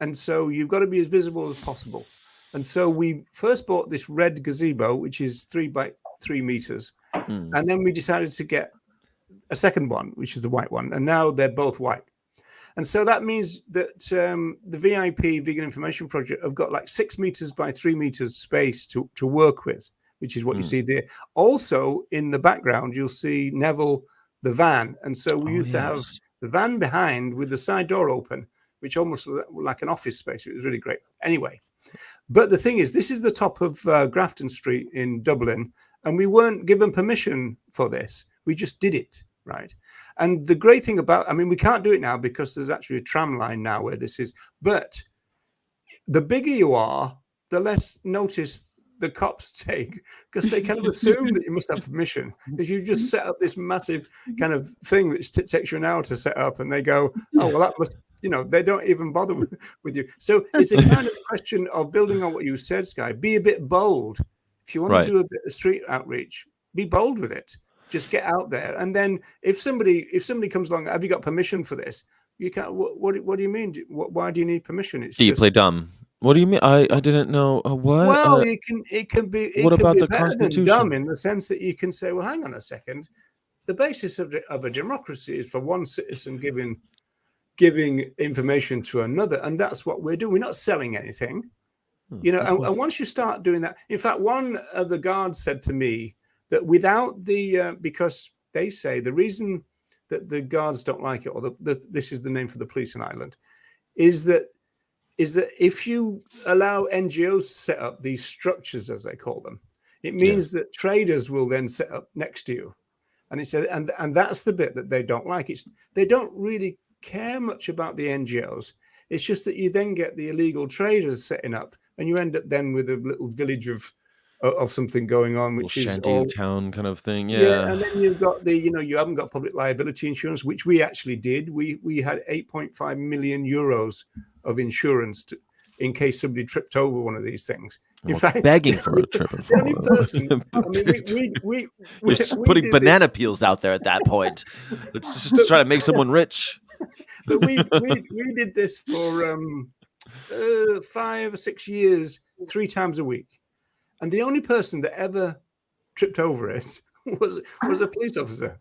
and so you've got to be as visible as possible. And so we first bought this red gazebo, which is 3 by 3 meters, and then we decided to get a second one, which is the white one, and now they're both white. And so that means that the VIP Vegan Information Project have got like 6 meters by 3 meters space to work with, which is what you see there. Also in the background, you'll see Neville, the van. And so we Oh, used to have yes. the van behind with the side door open, which almost looked like an office space. It was really great. Anyway, but the thing is, this is the top of Grafton Street in Dublin, and we weren't given permission for this. We just did it, right? And the great thing about, I mean, we can't do it now because there's actually a tram line now where this is, but the bigger you are, the less notice the cops take, because they kind of assume that you must have permission, because you just set up this massive kind of thing which takes you an hour to set up, and they go, oh, well, that must, you know, they don't even bother with you. So it's a kind of question of building on what you said, Sky. Be a bit bold. If you want Right. to do a bit of street outreach, be bold with it. Just get out there. And then if somebody comes along, have you got permission for this? You can't. What do you mean? Why do you need permission? It's Do you just, play dumb? What do you mean? I didn't know. What? well, it can be. It what can about be the better than Constitution? dumb in the sense that you can say, well, hang on a second. The basis of a democracy is for one citizen giving information to another, and that's what we're doing. We're not selling anything, you know. And once you start doing that, in fact, one of the guards said to me that without the because they say the reason that the guards don't like it, or this is the name for the police in Ireland, is that if you allow NGOs to set up these structures, as they call them, it means that traders will then set up next to you. And it said, and that's the bit that they don't like. They don't really care much about the NGOs. It's just that you then get the illegal traders setting up, and you end up then with a little village of something going on, which is shanty all town kind of thing. yeah. And then you've got you haven't got public liability insurance, which we actually did. We had 8.5 million euros of insurance in case somebody tripped over one of these things. In fact, begging for a trip and the only fall. person, I mean, we You're just putting did banana peels out there at that point. Let's just try to make someone rich. But we did this for 5 or 6 years, 3 times a week, and the only person that ever tripped over it was a police officer.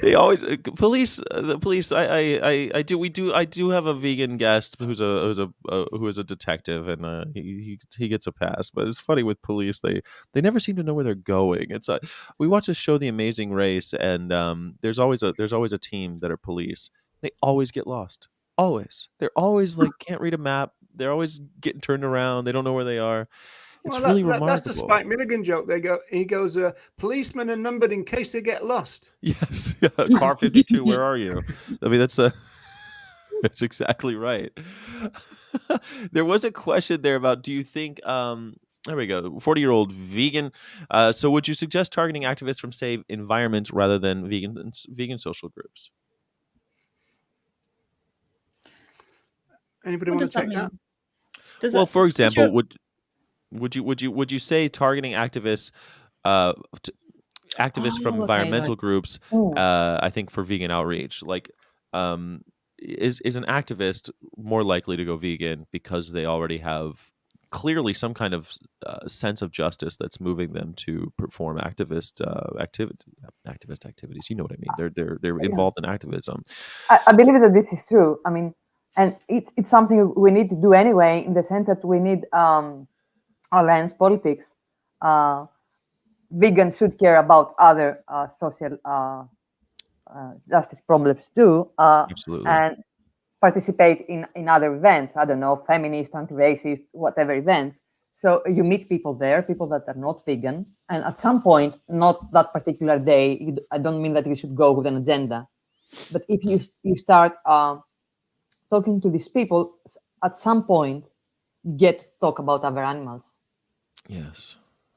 They always the police. I do have a vegan guest who is a detective, and he gets a pass. But it's funny with police; they never seem to know where they're going. It's we watch a show, The Amazing Race, and there's always a team that are police. They always get lost. Always, they're always like can't read a map. They're always getting turned around. They don't know where they are. It's really remarkable. That's the Spike Milligan joke. He goes, policemen are numbered in case they get lost. Yes, car 52. Where are you? I mean, that's exactly right. There was a question there about, do you think? There we go. 40-year-old vegan. So, would you suggest targeting activists from, say, environment rather than vegan social groups? Anybody What want to does that take that? mean? Well, for example, Sure. would you say targeting activists from okay, environmental right. groups? I think for vegan outreach, like, is an activist more likely to go vegan because they already have clearly some kind of sense of justice that's moving them to perform activist activities? You know what I mean? They're involved in activism. I believe that this is true. I mean, and it's something we need to do anyway, in the sense that we need alliance politics. Vegans should care about other social justice problems too, Absolutely. and participate in other events. I don't know, feminist, anti-racist, whatever events. So you meet people there, people that are not vegan, and at some point, not that particular day. I don't mean that you should go with an agenda, but if you start talking to these people, at some point, you get to talk about other animals. Yes.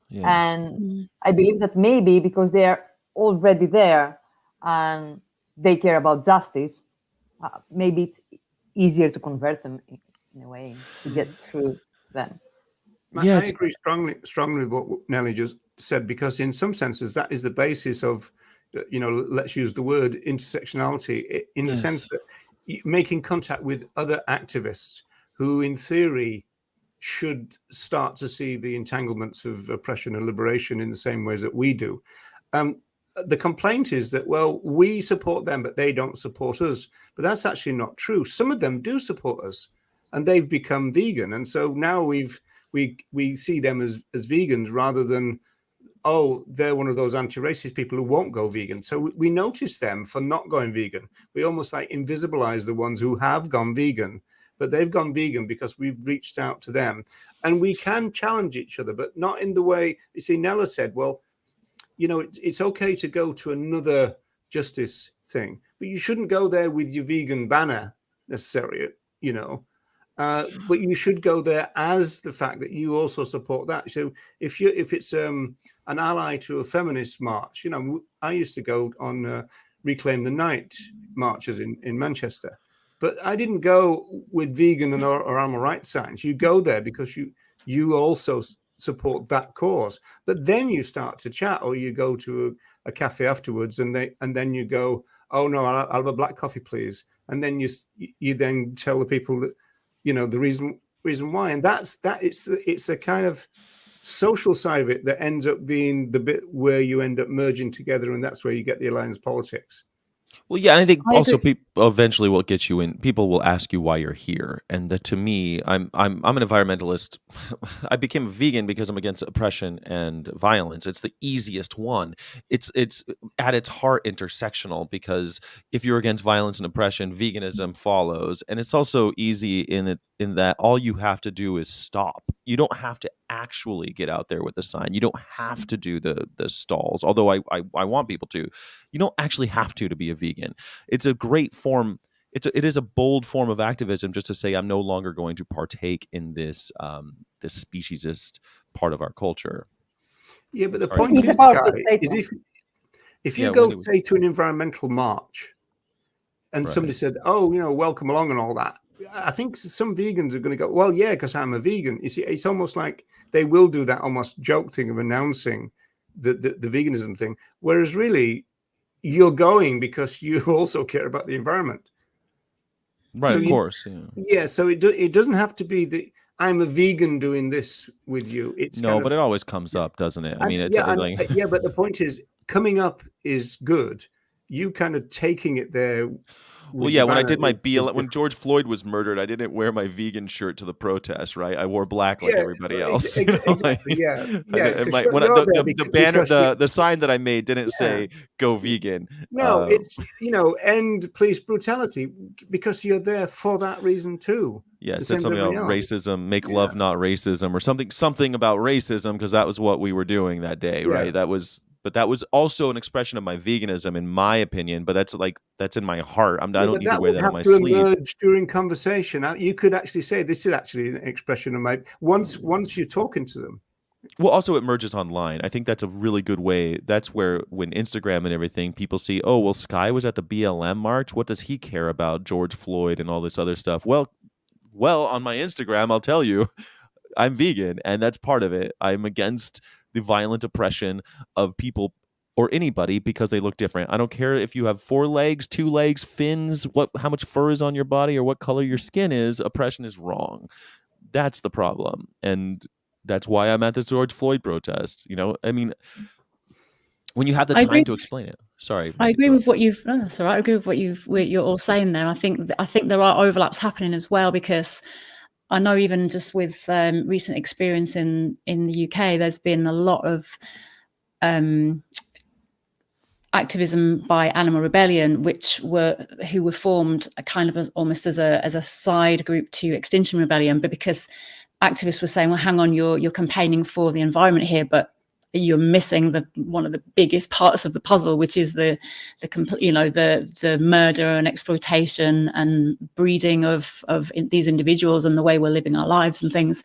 And I believe that maybe because they are already there and they care about justice, maybe it's easier to convert them in a way to get through them. I agree strongly with what Nelly just said, because in some senses that is the basis of, let's use the word intersectionality, in the sense that making contact with other activists who in theory should start to see the entanglements of oppression and liberation in the same ways that we do. The complaint is that, well, we support them, but they don't support us. But that's actually not true. Some of them do support us, and they've become vegan. And so now we've we see them as vegans rather than, oh, they're one of those anti-racist people who won't go vegan. So we notice them for not going vegan. We almost like invisibilize the ones who have gone vegan, but they've gone vegan because we've reached out to them. And we can challenge each other, but not in the way, you see, Nella said, well, you know, it's okay to go to another justice thing, but you shouldn't go there with your vegan banner necessarily, you know. But you should go there as the fact that you also support that. So if it's an ally to a feminist march, you know, I used to go on Reclaim the Night marches in Manchester, but I didn't go with vegan or animal rights signs. You go there because you also support that cause. But then you start to chat, or you go to a cafe afterwards, and then you go, oh no, I'll have a black coffee, please. And then you then tell the people that, you know, the reason why, and it's a kind of social side of it that ends up being the bit where you end up merging together, and that's where you get the alliance politics. Well, yeah, and I think I also agree. people eventually what gets you in. People will ask you why you're here, and that to me, I'm an environmentalist. I became a vegan because I'm against oppression and violence. It's the easiest one. It's at its heart intersectional, because if you're against violence and oppression, veganism follows, and it's also easy in that all you have to do is stop. You don't have to actually get out there with a sign. You don't have to do the stalls, although I want people to. You don't actually have to be a vegan. It's a great form. It is a bold form of activism, just to say I'm no longer going to partake in this this speciesist part of our culture. Yeah, but the Sorry. point It's is, a powerful Guy, is statement. if you Yeah, go, Wendy was- say, to an environmental march, and Right. somebody said, oh, you know, welcome along and all that, I think some vegans are going to go, well, yeah, because I'm a vegan. You see, it's almost like they will do that almost joke thing of announcing the veganism thing, whereas really you're going because you also care about the environment. Right, So of you- course. Yeah. Yeah, so it doesn't have to be that I'm a vegan doing this with you. It's No, kind but of, it always comes up, doesn't it? I mean, it's yeah, like yeah, but the point is, coming up is good. You kind of taking it there. well, yeah, when I did my BLM, when George Floyd was murdered, I didn't wear my vegan shirt to the protest, right? I wore black like Yeah, everybody else. You know, exactly. like, Yeah, I yeah. did- 'cause my, you're when I, there the banner, because the sign that I made didn't Yeah. say "Go vegan." no, it's, you know, end police brutality, because you're there for that reason too. Yeah, it the said same something as about everybody else. racism, make Yeah. love, not racism, or something about racism, because that was what we were doing that day, Yeah. right? But that was also an expression of my veganism, in my opinion. But that's in my heart. I Yeah, don't but need to that wear would that on have my to sleeve. emerge during conversation. You could actually say, this is actually an expression of my, once you're talking to them. Well, also it merges online. I think that's a really good way. That's where, when Instagram and everything, people see, oh, well, Sky was at the BLM march. What does he care about George Floyd and all this other stuff? Well, on my Instagram, I'll tell you, I'm vegan, and that's part of it. I'm against the violent oppression of people or anybody because they look different. I don't care if you have 4 legs, 2 legs, fins, how much fur is on your body, or what color your skin is. Oppression is wrong. That's the problem. And that's why I'm at this George Floyd protest. You know, I mean, when you have the I time agree. to explain it. Sorry. I agree with what you've. Oh, that's all right. I agree with what you're all saying there. I think there are overlaps happening as well, because I know even just with recent experience in the UK, there's been a lot of activism by Animal Rebellion, who were formed kind of almost as a side group to Extinction Rebellion, but because activists were saying, well, hang on, you're campaigning for the environment here, but you're missing one of the biggest parts of the puzzle, which is the murder and exploitation and breeding of these individuals and the way we're living our lives and things.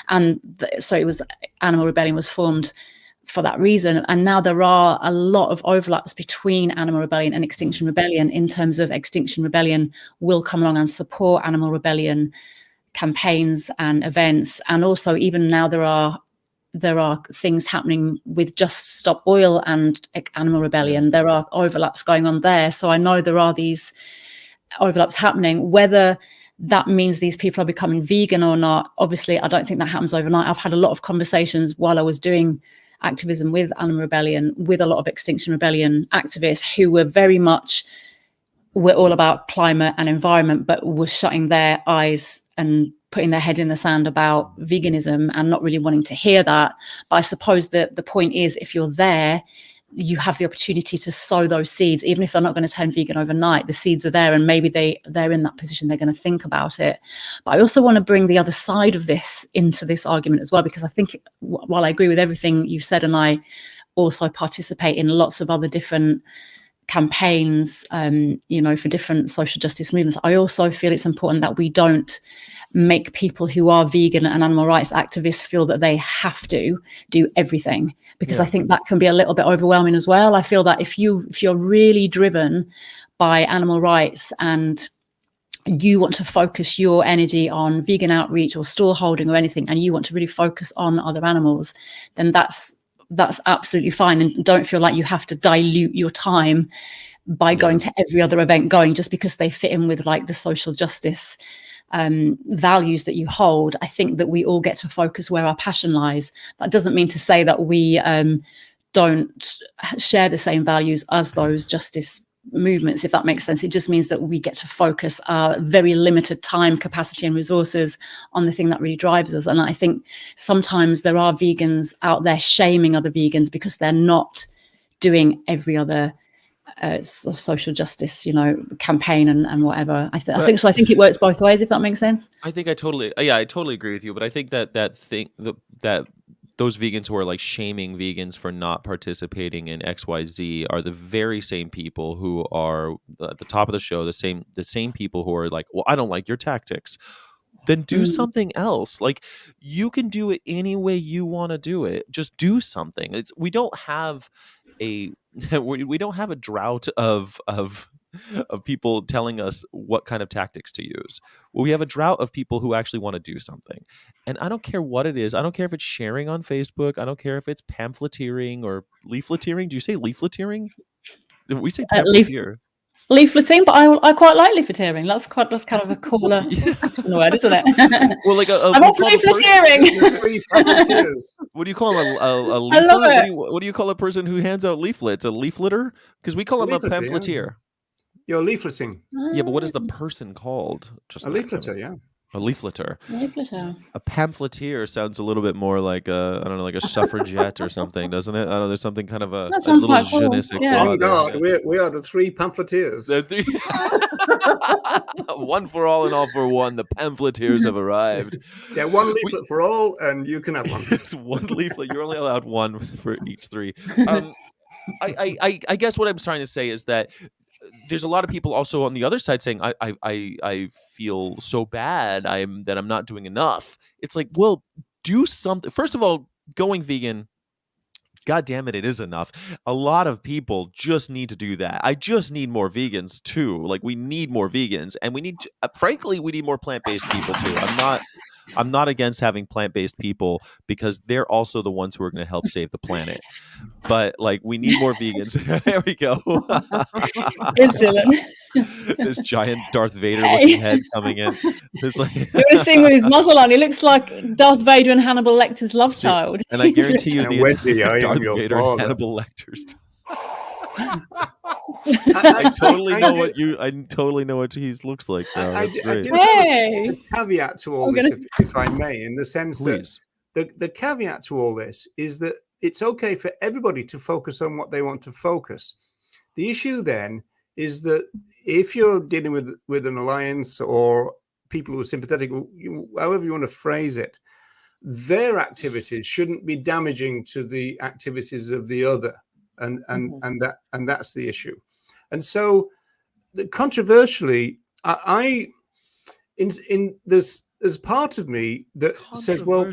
And so Animal Rebellion was formed for that reason. And now there are a lot of overlaps between Animal Rebellion and Extinction Rebellion, in terms of Extinction Rebellion will come along and support Animal Rebellion campaigns and events. And also, even now, there are things happening with Just Stop Oil and Animal Rebellion. There are overlaps going on there. So I know there are these overlaps happening. Whether that means these people are becoming vegan or not, obviously, I don't think that happens overnight. I've had a lot of conversations while I was doing activism with Animal Rebellion, with a lot of Extinction Rebellion activists who were very much, we're all about climate and environment, but were shutting their eyes and putting their head in the sand about veganism and not really wanting to hear that. But I suppose that the point is, if you're there, you have the opportunity to sow those seeds, even if they're not going to turn vegan overnight. The seeds are there, and maybe they're in that position, they're going to think about it. But I also want to bring the other side of this into this argument as well, because I think while I agree with everything you said, and I also participate in lots of other different campaigns, for different social justice movements, I also feel it's important that we don't make people who are vegan and animal rights activists feel that they have to do everything, because I think that can be a little bit overwhelming as well. I feel that if you're really driven by animal rights and you want to focus your energy on vegan outreach or stall holding or anything, and you want to really focus on other animals, then that's absolutely fine. And don't feel like you have to dilute your time by going to every other event just because they fit in with like the social justice values that you hold. I think that we all get to focus where our passion lies. That doesn't mean to say that we don't share the same values as those justice movements, if that makes sense. It just means that we get to focus our very limited time, capacity and resources on the thing that really drives us. And I think sometimes there are vegans out there shaming other vegans because they're not doing every other social justice, campaign and whatever. I think so. I think it works both ways, if that makes sense. I think I totally agree with you. But I think that those vegans who are like shaming vegans for not participating in XYZ are the very same people who are at the top of the show, the same people who are like, well, I don't like your tactics. Then do something else. Like, you can do it any way you want to do it. Just do something. We don't have a drought of people telling us what kind of tactics to use. Well, we have a drought of people who actually want to do something. And I don't care what it is. I don't care if it's sharing on Facebook. I don't care if it's pamphleteering or leafleteering. Do you say leafleteering? We say pamphleteer. Leafleting, but I quite like leafleteering. That's kind of a cooler word, isn't it? Well, like I'm not leafleteering. What do you call a leaflet? What do you call a person who hands out leaflets? A leafleter? Because we call them a pamphleteer. You're leafleting. Yeah, but what is the person called? Just a leafleter, yeah. A leafleter. Leafleter. A pamphleteer sounds a little bit more like like a suffragette or something, doesn't it? I don't know. There's something kind of a little je ne sais quoi. Thank God, we are the three pamphleteers. One for all and all for one. The pamphleteers have arrived. Yeah, one leaflet for all, and you can have one. It's one leaflet. You're only allowed one for each three. I guess what I'm trying to say is that there's a lot of people also on the other side saying, I feel so bad that I'm not doing enough. It's like, well, do something. First of all, going vegan, God damn it, it is enough. A lot of people just need to do that. I just need more vegans too. Like, we need more vegans, and we need, frankly, we need more plant-based people too. I'm not against having plant-based people, because they're also the ones who are going to help save the planet. But like, we need more vegans. There we go. It's Dylan. This giant Darth Vader looking head coming in. It's like, you're going to see with his muzzle on. He looks like Darth Vader and Hannibal Lecter's love child. And I guarantee you, the Darth Vader and father. Hannibal Lecter's. I totally know what he looks like. I do have a caveat to all this, if I may, in the sense that the caveat to all this is that it's okay for everybody to focus on what they want to focus. The issue then is that if you're dealing with an alliance or people who are sympathetic, however you want to phrase it, their activities shouldn't be damaging to the activities of the other. And that's the issue. And so, controversially, there's part of me that says, well,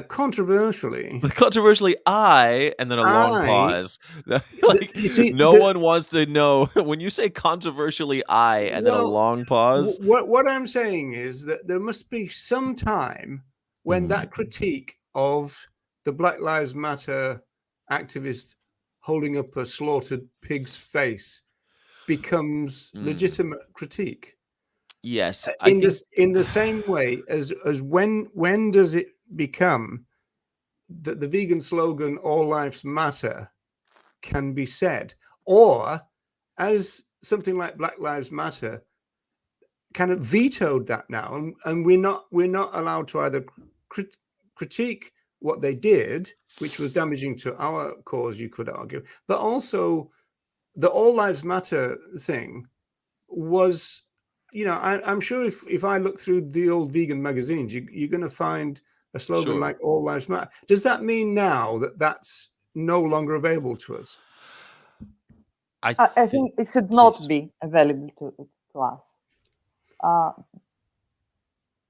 controversially, and then a long pause. Like, one wants to know when you say controversially, and then a long pause. What I'm saying is that there must be some time when that critique of the Black Lives Matter activist holding up a slaughtered pig's face becomes legitimate critique. Yes, in the same way as when does it become that the vegan slogan "All lives matter" can be said, or as something like Black Lives Matter kind of vetoed that now, and we're not allowed to either critique what they did, which was damaging to our cause, you could argue, but also the All Lives Matter thing was, I'm sure if I look through the old vegan magazines, you're going to find a slogan like All Lives Matter. Does that mean now that that's no longer available to us? I think it should not be available to us.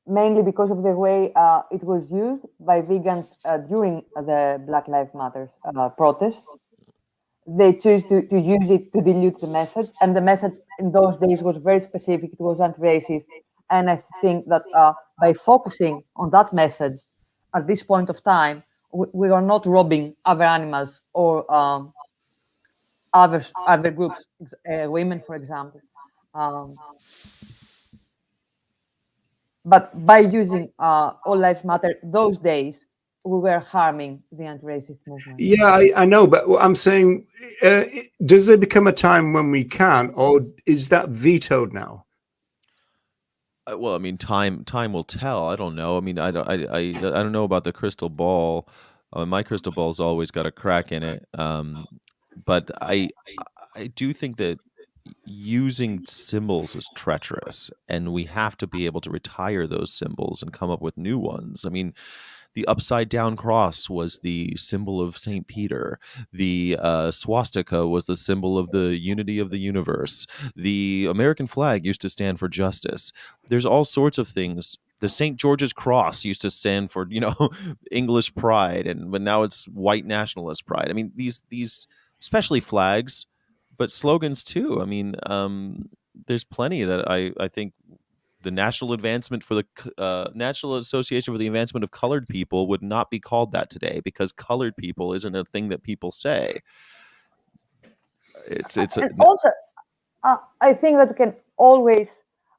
Mainly because of the way it was used by vegans during the Black Lives Matter protests. They choose to use it to dilute the message, and the message in those days was very specific. It was anti-racist, and I think that by focusing on that message at this point of time, we are not robbing other animals or other groups, women, for example. But by using All Lives Matter those days, we were harming the anti-racist movement. Yeah, I know, but I'm saying, does there become a time when we can, or is that vetoed now? Well, I mean, time will tell. I don't know. I mean, I don't know about the crystal ball. My crystal ball's always got a crack in it. But I do think that using symbols is treacherous, and we have to be able to retire those symbols and come up with new ones. I mean, the upside down cross was the symbol of St. Peter. The swastika was the symbol of the unity of the universe. The American flag used to stand for justice. There's all sorts of things. The St. George's Cross used to stand for, English pride, but now it's white nationalist pride. I mean, these especially flags, but slogans too. I mean, there's plenty that I think the National Advancement for the National Association for the Advancement of Colored People would not be called that today, because colored people isn't a thing that people say. Also, I think that we can always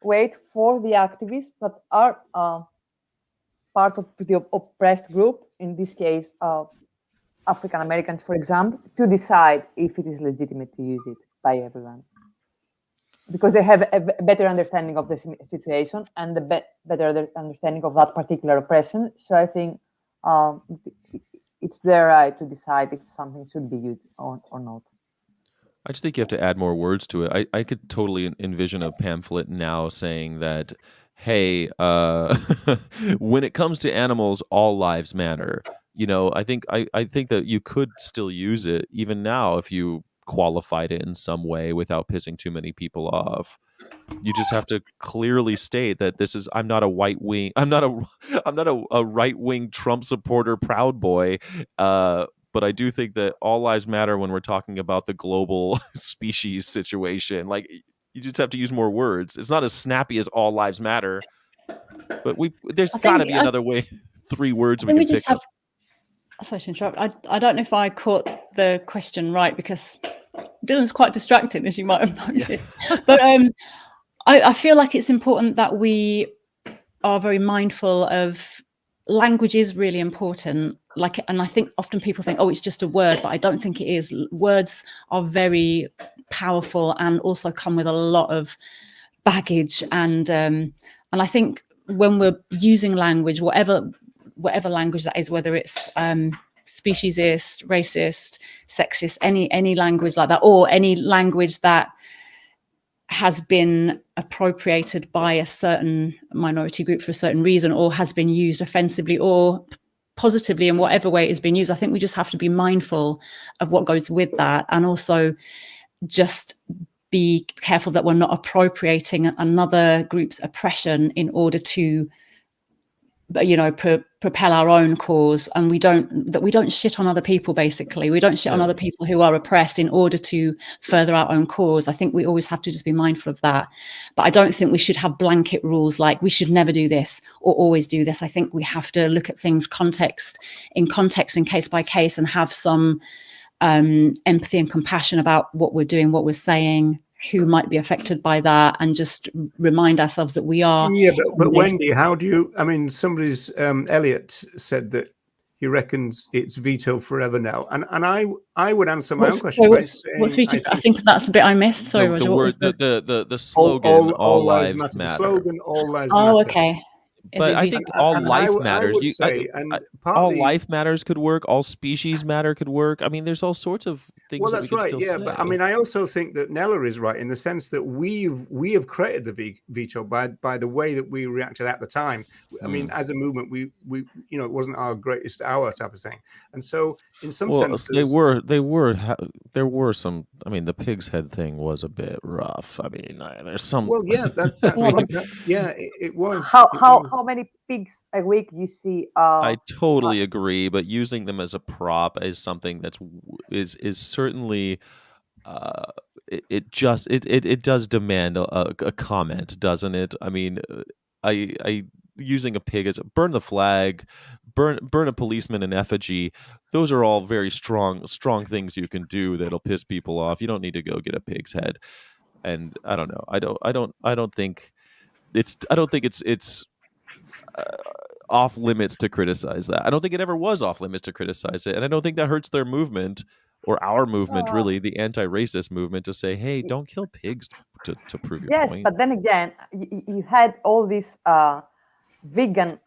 wait for the activists that are part of the oppressed group, in this case, African Americans, for example, to decide if it is legitimate to use it by everyone, because they have a better understanding of the situation and a better understanding of that particular oppression. So I think it's their right to decide if something should be used or not. I just think you have to add more words to it. I could totally envision a pamphlet now saying that, hey, when it comes to animals, all lives matter. I think that you could still use it even now if you qualified it in some way without pissing too many people off. You just have to clearly state that I'm not a right wing Trump supporter, Proud Boy. But I do think that all lives matter when we're talking about the global species situation. Like, you just have to use more words. It's not as snappy as all lives matter, but there's got to be another way. 3 words we can pick up. Sorry to interrupt. I don't know if I caught the question right, because Dylan's quite distracting, as you might have noticed. Yeah. But I feel like it's important that we are very mindful of language is really important. And I think often people think, oh, it's just a word, but I don't think it is. Words are very powerful and also come with a lot of baggage. And I think when we're using language, whatever language that is, whether it's speciesist, racist, sexist, any language like that, or any language that has been appropriated by a certain minority group for a certain reason, or has been used offensively or positively in whatever way it has been used, I think we just have to be mindful of what goes with that, and also just be careful that we're not appropriating another group's oppression in order to propel our own cause, and we don't shit on other people. Basically, we don't shit on other people who are oppressed in order to further our own cause. I think we always have to just be mindful of that. But I don't think we should have blanket rules like we should never do this or always do this. I think we have to look at things in context and case by case, and have some empathy and compassion about what we're doing, what we're saying, who might be affected by that, and just remind ourselves that we are. Yeah, but Wendy, how do you? I mean, somebody's Elliot said that he reckons it's veto forever now. And I would answer my own What's, question so by what's, what's saying veto? I think that's the bit I missed. Sorry, The, Roger. the What was word, the? the slogan, all lives The matter. slogan, all lives Oh, matter. okay. Is But it I veto? think all And life I matters. would say, and all partly, life matters could work. All species matter could work. I mean, there's all sorts of things well, that we that's can right, still yeah. say. But I mean, I also think that Nella is right in the sense that we have created the veto by the way that we reacted at the time. I mean, as a movement, we it wasn't our greatest hour type of thing, and so in some senses, there were some. I mean, the pig's head thing was a bit rough. I mean, there's some. well, yeah, it was. How many pigs a week you see? I totally agree, but using them as a prop is something is certainly it does demand a comment, doesn't it? I mean, I using a pig as burn the flag, burn a policeman in effigy. Those are all very strong things you can do that'll piss people off. You don't need to go get a pig's head. And I don't know. I don't think it's off limits to criticize that. I don't think it ever was off limits to criticize it, and I don't think that hurts their movement or our movement, really, the anti-racist movement, to say, "Hey, don't kill pigs to prove your yes, point." but then again, you had all these vegan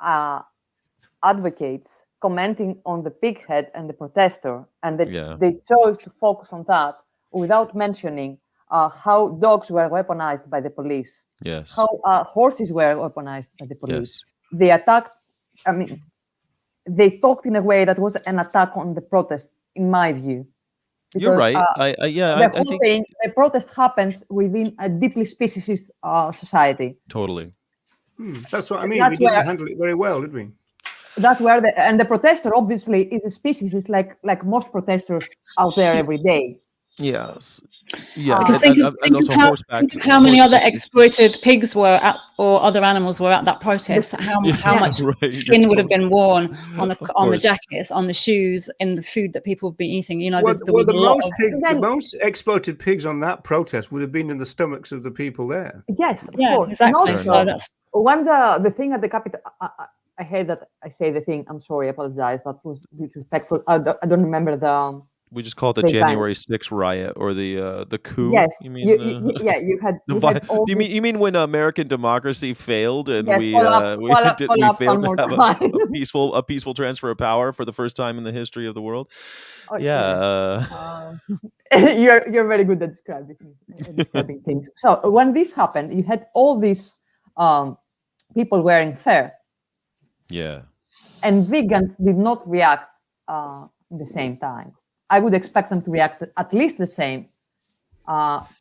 advocates commenting on the pig head and the protester, and they chose to focus on that without mentioning how dogs were weaponized by the police. Yes. How horses were weaponized by the police. Yes. They attacked. I mean, they talked in a way that was an attack on the protest, in my view. Because, you're right. The whole thing, the protest happens within a deeply speciesist society. Totally. That's what I mean. We didn't handle it very well, did we? That's where the protester obviously is a speciesist, like most protesters out there every day. Yes. Because think of how many other exploited pigs were or other animals were at that protest. How much skin would have been worn on the jackets, on the shoes, in the food that people have been eating. You know, the most exploited pigs on that protest would have been in the stomachs of the people there. Yes, of course. Exactly. So that's when the thing at the Capitol. I hate that I say the thing. I'm sorry. I apologize. That was disrespectful. I don't remember the. We just call it the January 6th riot or the coup. Yes, you mean, you had. You mean when American democracy failed and we failed to have a peaceful transfer of power for the first time in the history of the world? Okay. Yeah. You're very good at describing things. So when this happened, you had all these people wearing fur. Yeah. And vegans did not react at the same time. I would expect them to react at least the same,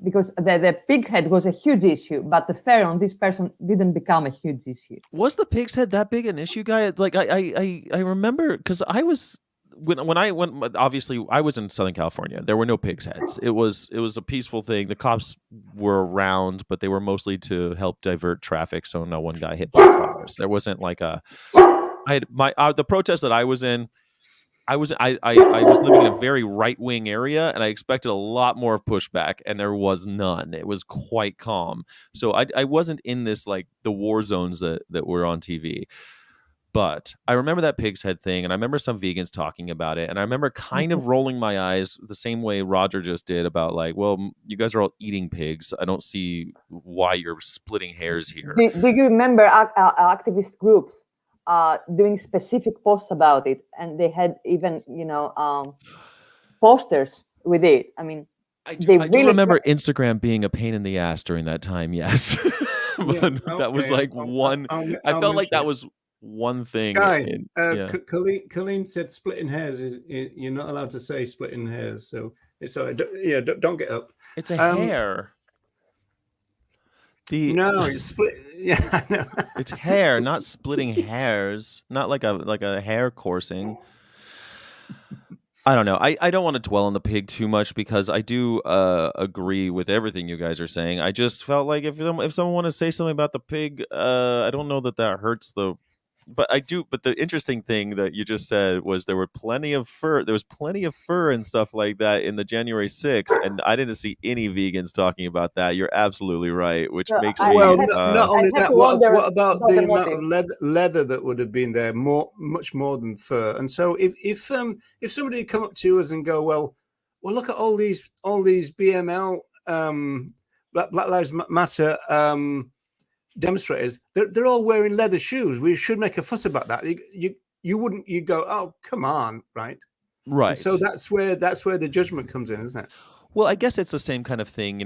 because the pig head was a huge issue, but the fur on this person didn't become a huge issue. Was the pig's head that big an issue, guy? Like I remember, because I was when I went. Obviously, I was in Southern California. There were no pig's heads. It was a peaceful thing. The cops were around, but they were mostly to help divert traffic, so no one got hit by cars. There wasn't like the protest that I was in. I was living in a very right-wing area, and I expected a lot more pushback, and there was none. It was quite calm. So I wasn't in this like the war zones that were on TV. But I remember that pig's head thing, and I remember some vegans talking about it, and I remember kind of rolling my eyes the same way Roger just did about like, well, you guys are all eating pigs. I don't see why you're splitting hairs here. Do you remember activist groups doing specific posts about it, and they had even posters with it? I mean, I do remember Instagram being a pain in the ass during that time. Yes, that was like one. I felt like that was one thing. Colleen said splitting hairs is you're not allowed to say splitting hairs, so don't get up. It's a hair. No, it's split. Yeah, no. It's hair, not splitting hairs. Not like a hair coursing. I don't know. I don't want to dwell on the pig too much because I do agree with everything you guys are saying. I just felt like if someone want to say something about the pig, I don't know that hurts the But the interesting thing that you just said was there was plenty of fur and stuff like that in the January 6th, and I didn't see any vegans talking about that. You're absolutely right, which So makes I- me Well, have- not only have that, to what wonder about about the the amount of motive. leather that would have been there? Much more than fur. And so if somebody had come up to us and go, well, look at all these BML Black Lives Matter demonstrators, they're all wearing leather shoes. We should make a fuss about that. You wouldn't. You go, oh, come on, right? right. And so that's where the judgment comes in, isn't it? Well, I guess it's the same kind of thing,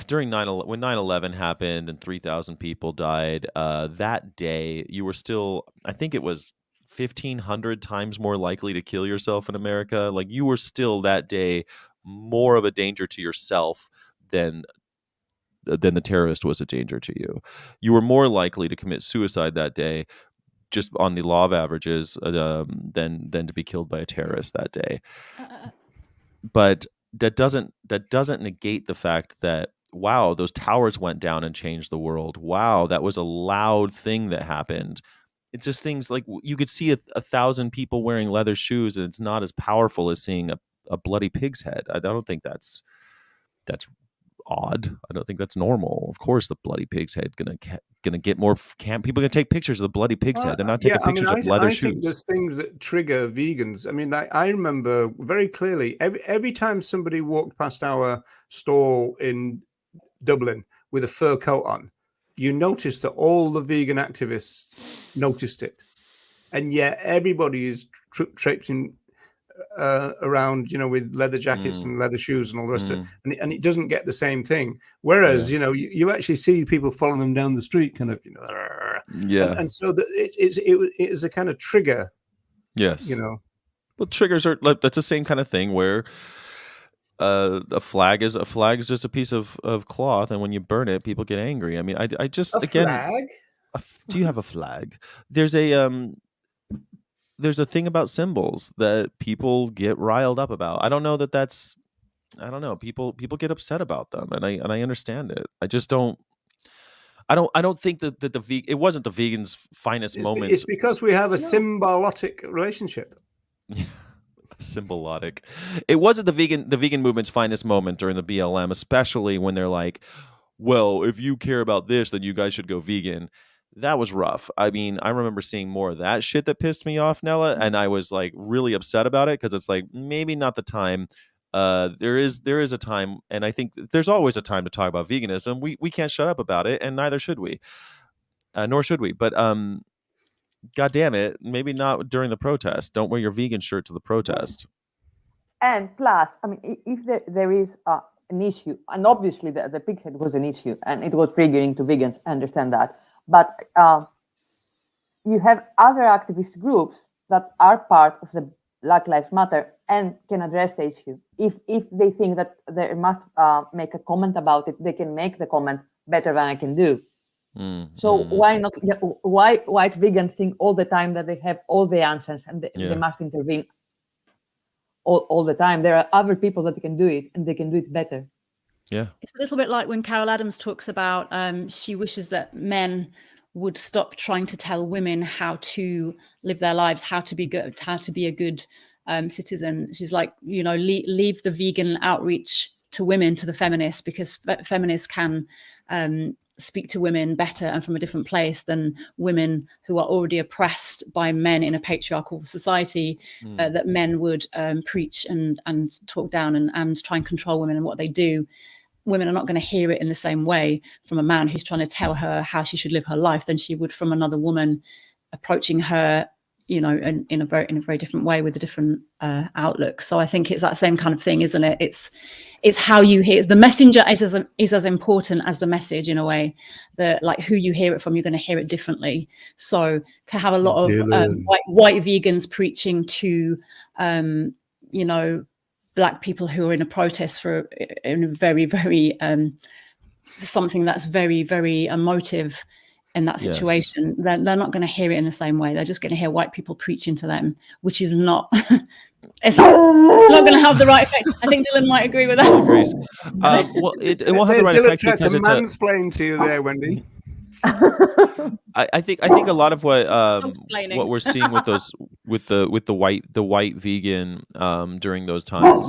during when 9/11 happened and 3,000 people died, that day you were still, I think it was 1,500 times more likely to kill yourself in America. Like, you were still that day more of a danger to yourself than the terrorist was a danger to you. You were more likely to commit suicide that day, just on the law of averages, than to be killed by a terrorist that day. But that doesn't negate the fact that, wow, those towers went down and changed the world. Wow, that was a loud thing that happened. It's just things like you could see 1,000 people wearing leather shoes, and it's not as powerful as seeing a bloody pig's head. I don't think that's odd. I don't think that's normal. Of course, the bloody pig's head gonna get more. People gonna take pictures of the bloody pig's head. They're not taking pictures of leather I shoes. think there's things that trigger vegans. I mean, I remember very clearly every time somebody walked past our store in Dublin with a fur coat on, you noticed that all the vegan activists noticed it, and yet everybody is traipsing around, with leather jackets and leather shoes and all the rest of it, and it doesn't get the same thing. Whereas, you actually see people following them down the street, kind of, and so it is a kind of trigger. Yes. Well, triggers are that's the same kind of thing where a flag is just a piece of cloth, and when you burn it, people get angry. I mean, I just flag? Do you have a flag? There's a thing about symbols that people get riled up about. I don't know that's. I don't know. People get upset about them, and I understand it. I just don't. I don't think that it wasn't the vegans' finest moment. It's because we have a symbiotic relationship. Symbiotic. It wasn't the vegan movement's finest moment during the BLM, especially when they're like, well, if you care about this, then you guys should go vegan. That was rough. I mean, I remember seeing more of that shit that pissed me off, Nella, and I was like really upset about it, because it's like, maybe not the time. There is a time, and I think there's always a time to talk about veganism. We can't shut up about it, and neither should we. Nor should we. But God damn it, maybe not during the protest. Don't wear your vegan shirt to the protest. And plus, I mean, if there is an issue, and obviously the pighead was an issue, and it was triggering to vegans, I understand that. But you have other activist groups that are part of the Black Lives Matter and can address the issue. If they think that they must make a comment about it, they can make the comment better than I can do. So why not? Why white vegans think all the time that they have all the answers and they must intervene all the time? There are other people that can do it, and they can do it better. Yeah, it's a little bit like when Carol Adams talks about she wishes that men would stop trying to tell women how to live their lives, how to be good, how to be a good citizen. She's like, leave the vegan outreach to women, to the feminists, because feminists can speak to women better and from a different place than women who are already oppressed by men in a patriarchal society, that men would preach and talk down and try and control women and what they do. Women are not going to hear it in the same way from a man who's trying to tell her how she should live her life than she would from another woman approaching her, in a very different way with a different outlook. So I think it's that same kind of thing, isn't it? It's how you hear. The messenger is as important as the message, in a way. That, like, who you hear it from, you're going to hear it differently. So to have a lot of white vegans preaching to, Black people who are in a protest in a very, very something that's very, very emotive in that situation, they're not going to hear it in the same way. They're just going to hear white people preaching to them, which is not. It's not going to have the right effect. I think Dylan might agree with that. Agrees. Well, it won't have the right effect because it's a mansplain to you there, Wendy. I think a lot of what Explaining. we're seeing with those with the white vegan during those times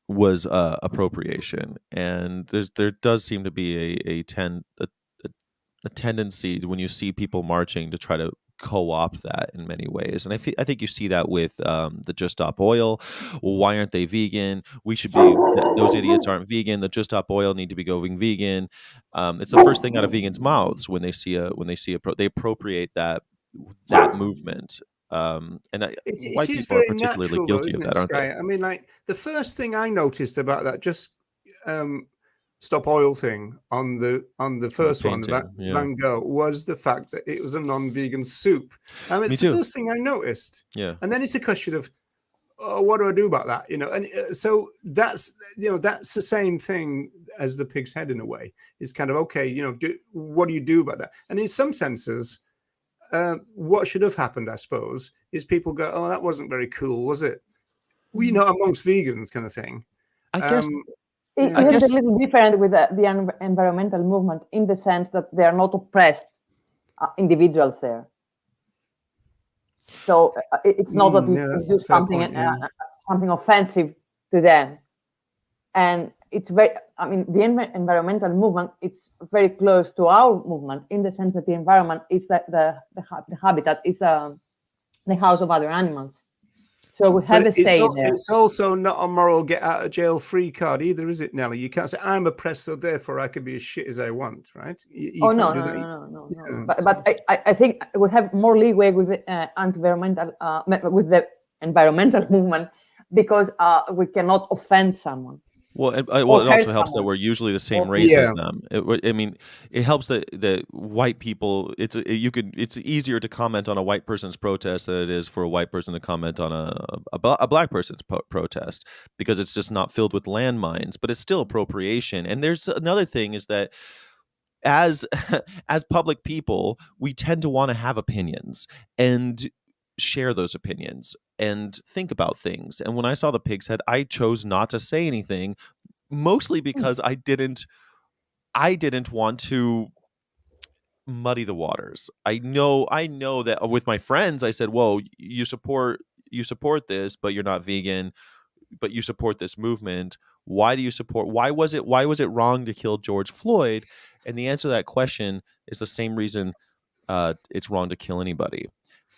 was appropriation, and there does seem to be a tendency when you see people marching to try to co-opt that in many ways, and I think you see that with the Just Stop Oil. Well, why aren't they vegan? We should be. Those idiots aren't vegan. The Just Stop Oil need to be going vegan. It's the first thing out of vegans' mouths when they see they appropriate that movement. And white it is people are very particularly natural, guilty though, of isn't that, it, aren't they? Sky? I mean, like the first thing I noticed about that Just Stop Oil thing on the first one, painting, yeah. Van Gogh, was the fact that it was a non-vegan soup. I mean, Me it's too. the first thing I noticed. Yeah. And then it's a question of, oh, what do I do about that? And so that's the same thing as the pig's head in a way. It's kind of, okay, what do you do about that? And in some senses, what should have happened, I suppose, is people go, oh, that wasn't very cool, was it? We amongst vegans, kind of thing. I guess. It is a little different with the environmental movement in the sense that they are not oppressed individuals there. So it's not that you do something something offensive to them, and it's very. I mean, the environmental movement, it's very close to our movement in the sense that the environment is the habitat, is the house of other animals. So we have a say there. It's also not a moral get out of jail free card either, is it, Nelly? You can't say I'm oppressed, so therefore I can be as shit as I want, right? No. But I think we have more leeway with the with the environmental movement because we cannot offend someone. Well, it also helps that we're usually the same race as them. It helps that white people. It's easier to comment on a white person's protest than it is for a white person to comment on a black person's protest, because it's just not filled with landmines. But it's still appropriation. And there's another thing is that as public people, we tend to want to have opinions and share those opinions and think about things. And when I saw the pig's head, I chose not to say anything, mostly because I didn't want to muddy the waters. I know that with my friends, I said, "Whoa, you support this, but you're not vegan, but you support this movement. Why do you support? Why was it wrong to kill George Floyd?" And the answer to that question is the same reason it's wrong to kill anybody.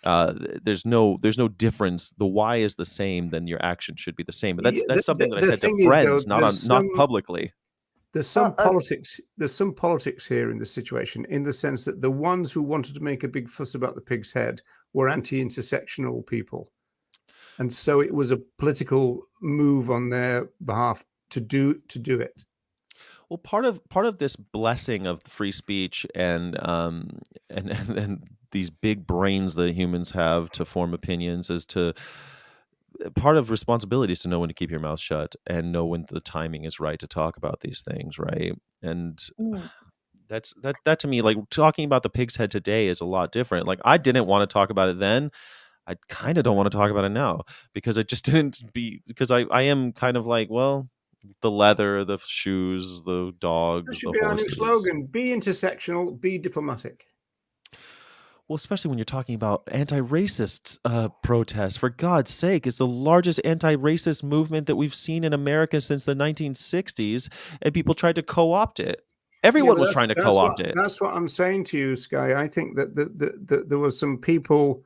There's no difference. The why is the same, then your action should be the same. But that's something that I said to friends, not publicly. There's some politics. There's some politics here in this situation, in the sense that the ones who wanted to make a big fuss about the pig's head were anti-intersectional people, and so it was a political move on their behalf to do it. Well, part of this blessing of free speech and these big brains that humans have to form opinions is part of responsibility is to know when to keep your mouth shut and know when the timing is right to talk about these things, right? And that to me, like talking about the pig's head today is a lot different. Like I didn't want to talk about it then. I kind of don't want to talk about it now because I am kind of like, well, the leather, the shoes, the dogs, That should be our new slogan: be intersectional, be diplomatic. Well, especially when you're talking about anti-racist protests. For God's sake, it's the largest anti-racist movement that we've seen in America since the 1960s, and people tried to co-opt it. Everyone was trying to co-opt it. That's what I'm saying to you, Sky. I think that there were some people,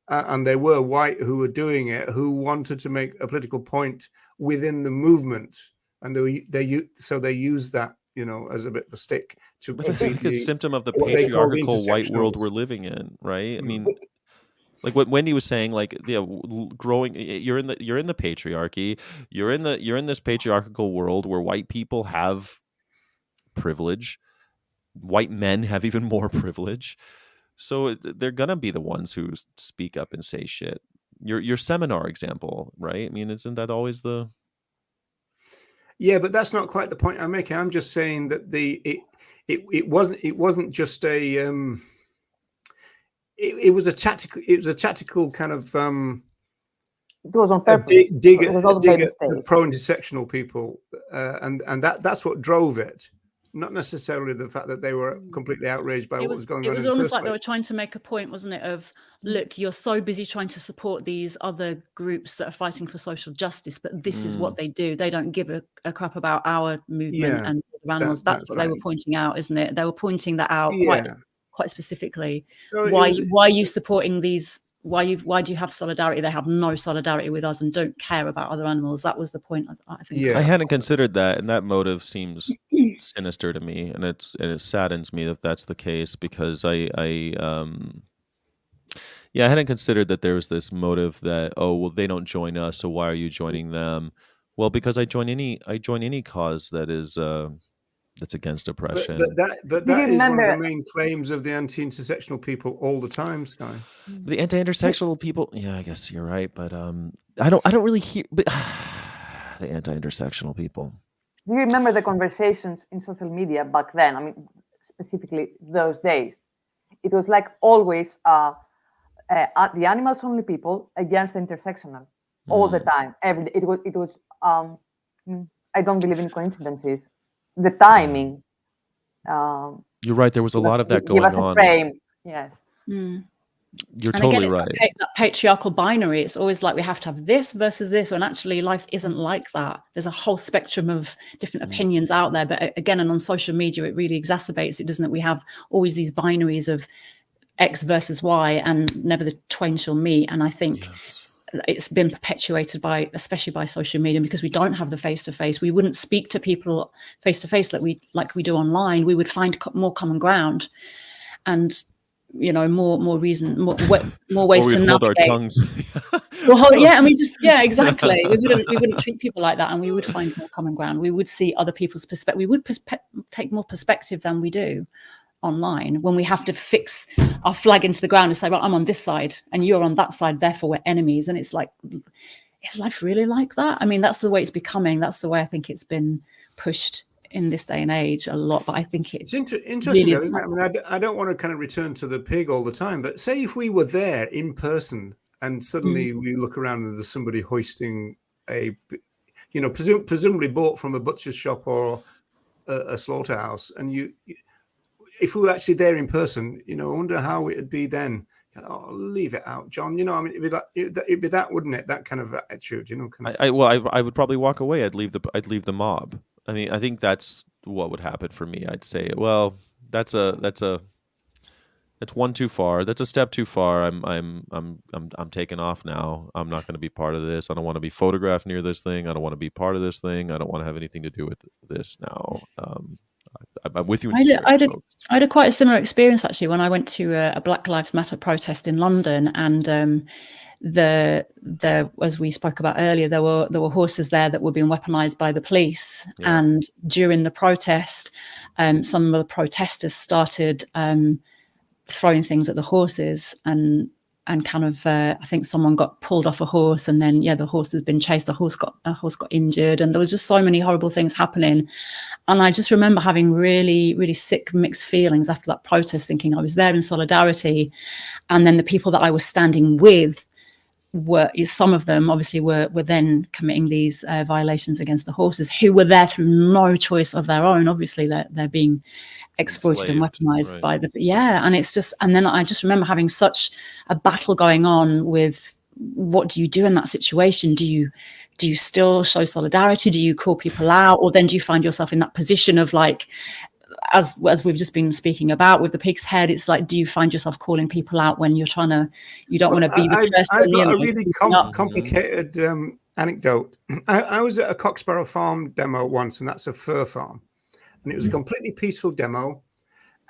and they were white, who were doing it, who wanted to make a political point within the movement, and they used that, as a bit of a stick to. But I think it's a symptom of the patriarchal white world we're living in, right? I mean, like what Wendy was saying, like growing, you're in the patriarchy, you're in this patriarchal world where white people have privilege, white men have even more privilege, so they're gonna be the ones who speak up and say shit. Your seminar example, right? I mean, isn't that always the... Yeah, but that's not quite the point I'm making. I'm just saying that it wasn't just a it was a tactical kind of it was on purpose. dig at pro-intersectional people, and that's what drove it. not necessarily the fact that they were completely outraged by what was going on. It was in the almost first like they place. were trying to make a point, wasn't it? Of, look, you're so busy trying to support these other groups that are fighting for social justice, but this is what they do. They don't give a crap about our movement and the animals. That's what they were pointing out, isn't it? They were pointing that out quite specifically. So why are you supporting these? Why do you have solidarity? They have no solidarity with us and don't care about other animals. That was the point, I think. I hadn't considered that, and that motive seems sinister to me, and it saddens me if that's the case, because I hadn't considered that there was this motive that, oh, well, they don't join us, so why are you joining them? Well, because I join any cause that is that's against oppression. But that is one of the main claims of the anti-intersectional people all the time, Sky. The anti-intersectional people, yeah, I guess you're right, but I don't really hear the anti-intersectional people. Do you remember the conversations in social media back then? I mean, specifically those days. It was like always the animals only people against the intersectional all the time. Every day. It was. I don't believe in coincidences. The timing. You're right. There was a lot of that going on. Give us a frame. Yes. You're totally right. That patriarchal binary. It's always like we have to have this versus this, when actually life isn't like that. There's a whole spectrum of different opinions out there. But again, and on social media, it really exacerbates it, doesn't it? We have always these binaries of X versus Y, and never the twain shall meet. And I think it's been perpetuated especially by social media, because we don't have the face-to-face. We wouldn't speak to people face-to-face like we do online. We would find more common ground, and more reason, more ways to navigate. Hold our tongues. Exactly. We wouldn't treat people like that, and we would find more common ground. We would see other people's perspective. We would take more perspective than we do online, when we have to fix our flag into the ground and say, well, I'm on this side and you're on that side, therefore we're enemies. And it's like, is life really like that? I mean, that's the way it's becoming. That's the way I think it's been pushed in this day and age a lot. But I think it's interesting, really though, isn't it? I mean, I don't want to kind of return to the pig all the time, but say if we were there in person and suddenly we look around and there's somebody hoisting a, presumably bought from a butcher's shop or a slaughterhouse, and if we were actually there in person, I wonder how it'd be then. Oh, leave it out, John. I mean, it'd be that, wouldn't it? That kind of attitude, I would probably walk away. I'd leave the mob. I mean, I think that's what would happen for me. I'd say, well, that's one too far. That's a step too far. I'm taking off now. I'm not going to be part of this. I don't want to be photographed near this thing. I don't want to be part of this thing. I don't want to have anything to do with this now. I'm with you. I had quite a similar experience actually when I went to a Black Lives Matter protest in London, and as we spoke about earlier, there were horses there that were being weaponized by the police, and during the protest, some of the protesters started throwing things at the horses, and kind of I think someone got pulled off a horse, and then the horse has been chased. A horse got injured, and there was just so many horrible things happening. And I just remember having really, really sick, mixed feelings after that protest, thinking I was there in solidarity, and then the people that I was standing with some of them obviously were then committing these violations against the horses, who were there through no choice of their own. Obviously they're being exploited and weaponized by and it's just, and then I just remember having such a battle going on with, what do you do in that situation? Do you still show solidarity? Do you call people out? Or then do you find yourself in that position of like, as we've just been speaking about with the pig's head, it's like, do you find yourself calling people out when you don't want to be the person? I've got a really complicated anecdote. I was at a Cocksparrow Farm demo once, and that's a fur farm, and it was a completely peaceful demo,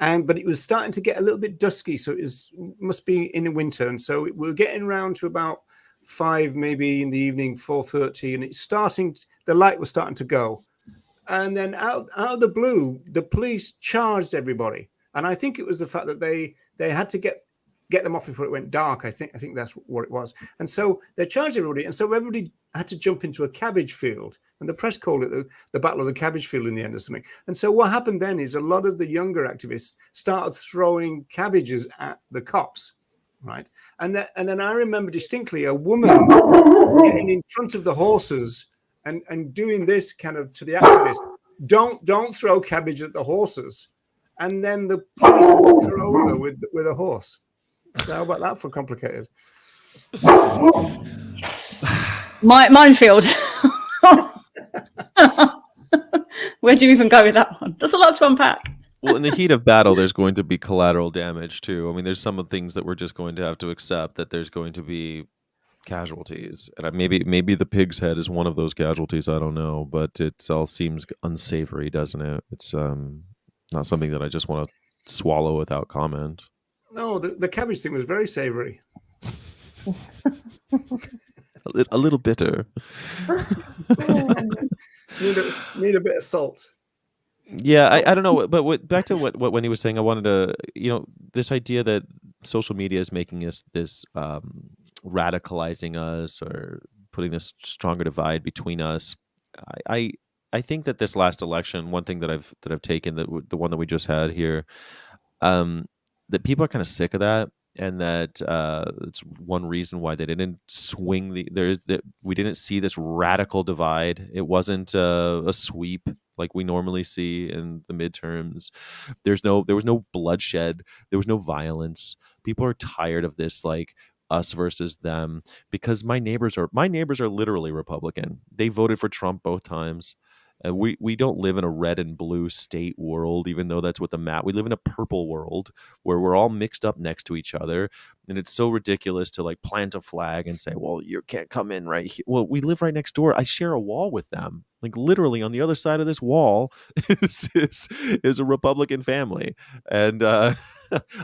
but it was starting to get a little bit dusky, so must be in the winter, and so we were getting around to about 5 maybe in the evening, 4:30, and the light was starting to go. And then out of the blue, the police charged everybody. And I think it was the fact that they had to get them off before it went dark. I think that's what it was. And so they charged everybody. And so everybody had to jump into a cabbage field. And the press called it the Battle of the Cabbage Field in the end or something. And so what happened then is a lot of the younger activists started throwing cabbages at the cops. Right. And then I remember distinctly a woman getting in front of the horses and doing this kind of to the activists, don't throw cabbage at the horses. And then the police walked her over with a horse. So how about that for complicated? Minefield. Where do you even go with that one? There's a lot to unpack. Well, in the heat of battle, there's going to be collateral damage too. I mean, there's some of things that we're just going to have to accept, that there's going to be casualties, and maybe the pig's head is one of those casualties. I don't know, but it all seems unsavory, doesn't it? It's not something that I just want to swallow without comment. No, the cabbage thing was very savory. A little bitter. Need a bit of salt. Yeah, I don't know, but back to what Wendy was saying, I wanted to, this idea that social media is making us this radicalizing us or putting this stronger divide between us. I think that this last election, one thing that I've taken, that the one that we just had here, that people are kind of sick of that, and that it's one reason why they didn't swing we didn't see this radical divide. It wasn't a sweep like we normally see in the midterms. There was no bloodshed. There was no violence. People are tired of this, like, us versus them, because my neighbors are literally Republican. They voted for Trump both times. We don't live in a red and blue state world, even though that's what the map. We live in a purple world where we're all mixed up next to each other, and it's so ridiculous to like plant a flag and say, "Well, you can't come in right here." Well, we live right next door. I share a wall with them. Like literally on the other side of this wall is a Republican family, and I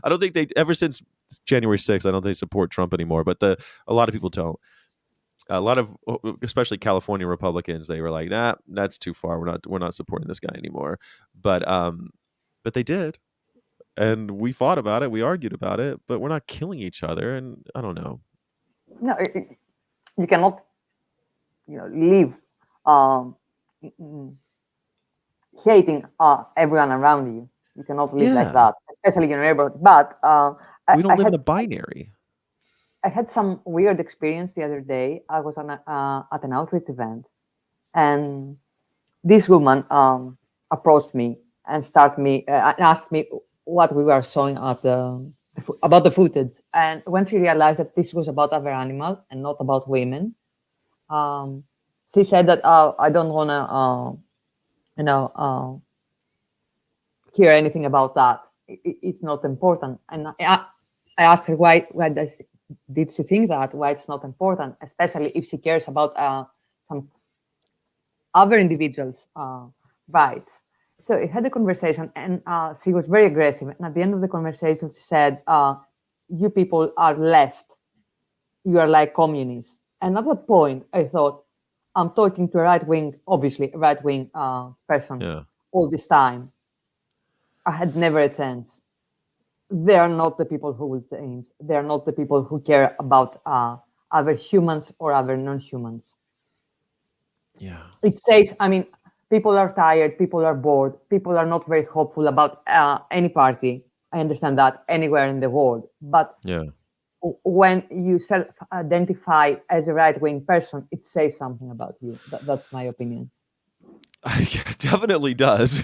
don't think they ever since January 6th. I don't think they support Trump anymore, but a lot of people don't. A lot of, especially California Republicans, they were like, "Nah, that's too far. We're not supporting this guy anymore." But they did, and we fought about it. We argued about it, but we're not killing each other. And I don't know. No, you cannot, live hating everyone around you. You cannot live like that, especially in your neighborhood. But we don't live in a binary. I had some weird experience the other day. I was at an outreach event, and this woman approached me and asked me what we were showing at about the footage. And when she realized that this was about other animals and not about women, she said that I don't want to, hear anything about that. It's not important. And I asked her why did she think that, why it's not important, especially if she cares about some other individuals' rights. So we had a conversation, and she was very aggressive. And at the end of the conversation, she said, "You people are left. You are like communists." And at that point, I thought, I'm talking to a right-wing person all this time. I had never a chance. They are not the people who will change. They are not the people who care about other humans or other non-humans. Yeah. It says, people are tired, people are bored, people are not very hopeful about any party. I understand that anywhere in the world. But when you self-identify as a right-wing person, it says something about you. That's my opinion. It definitely does.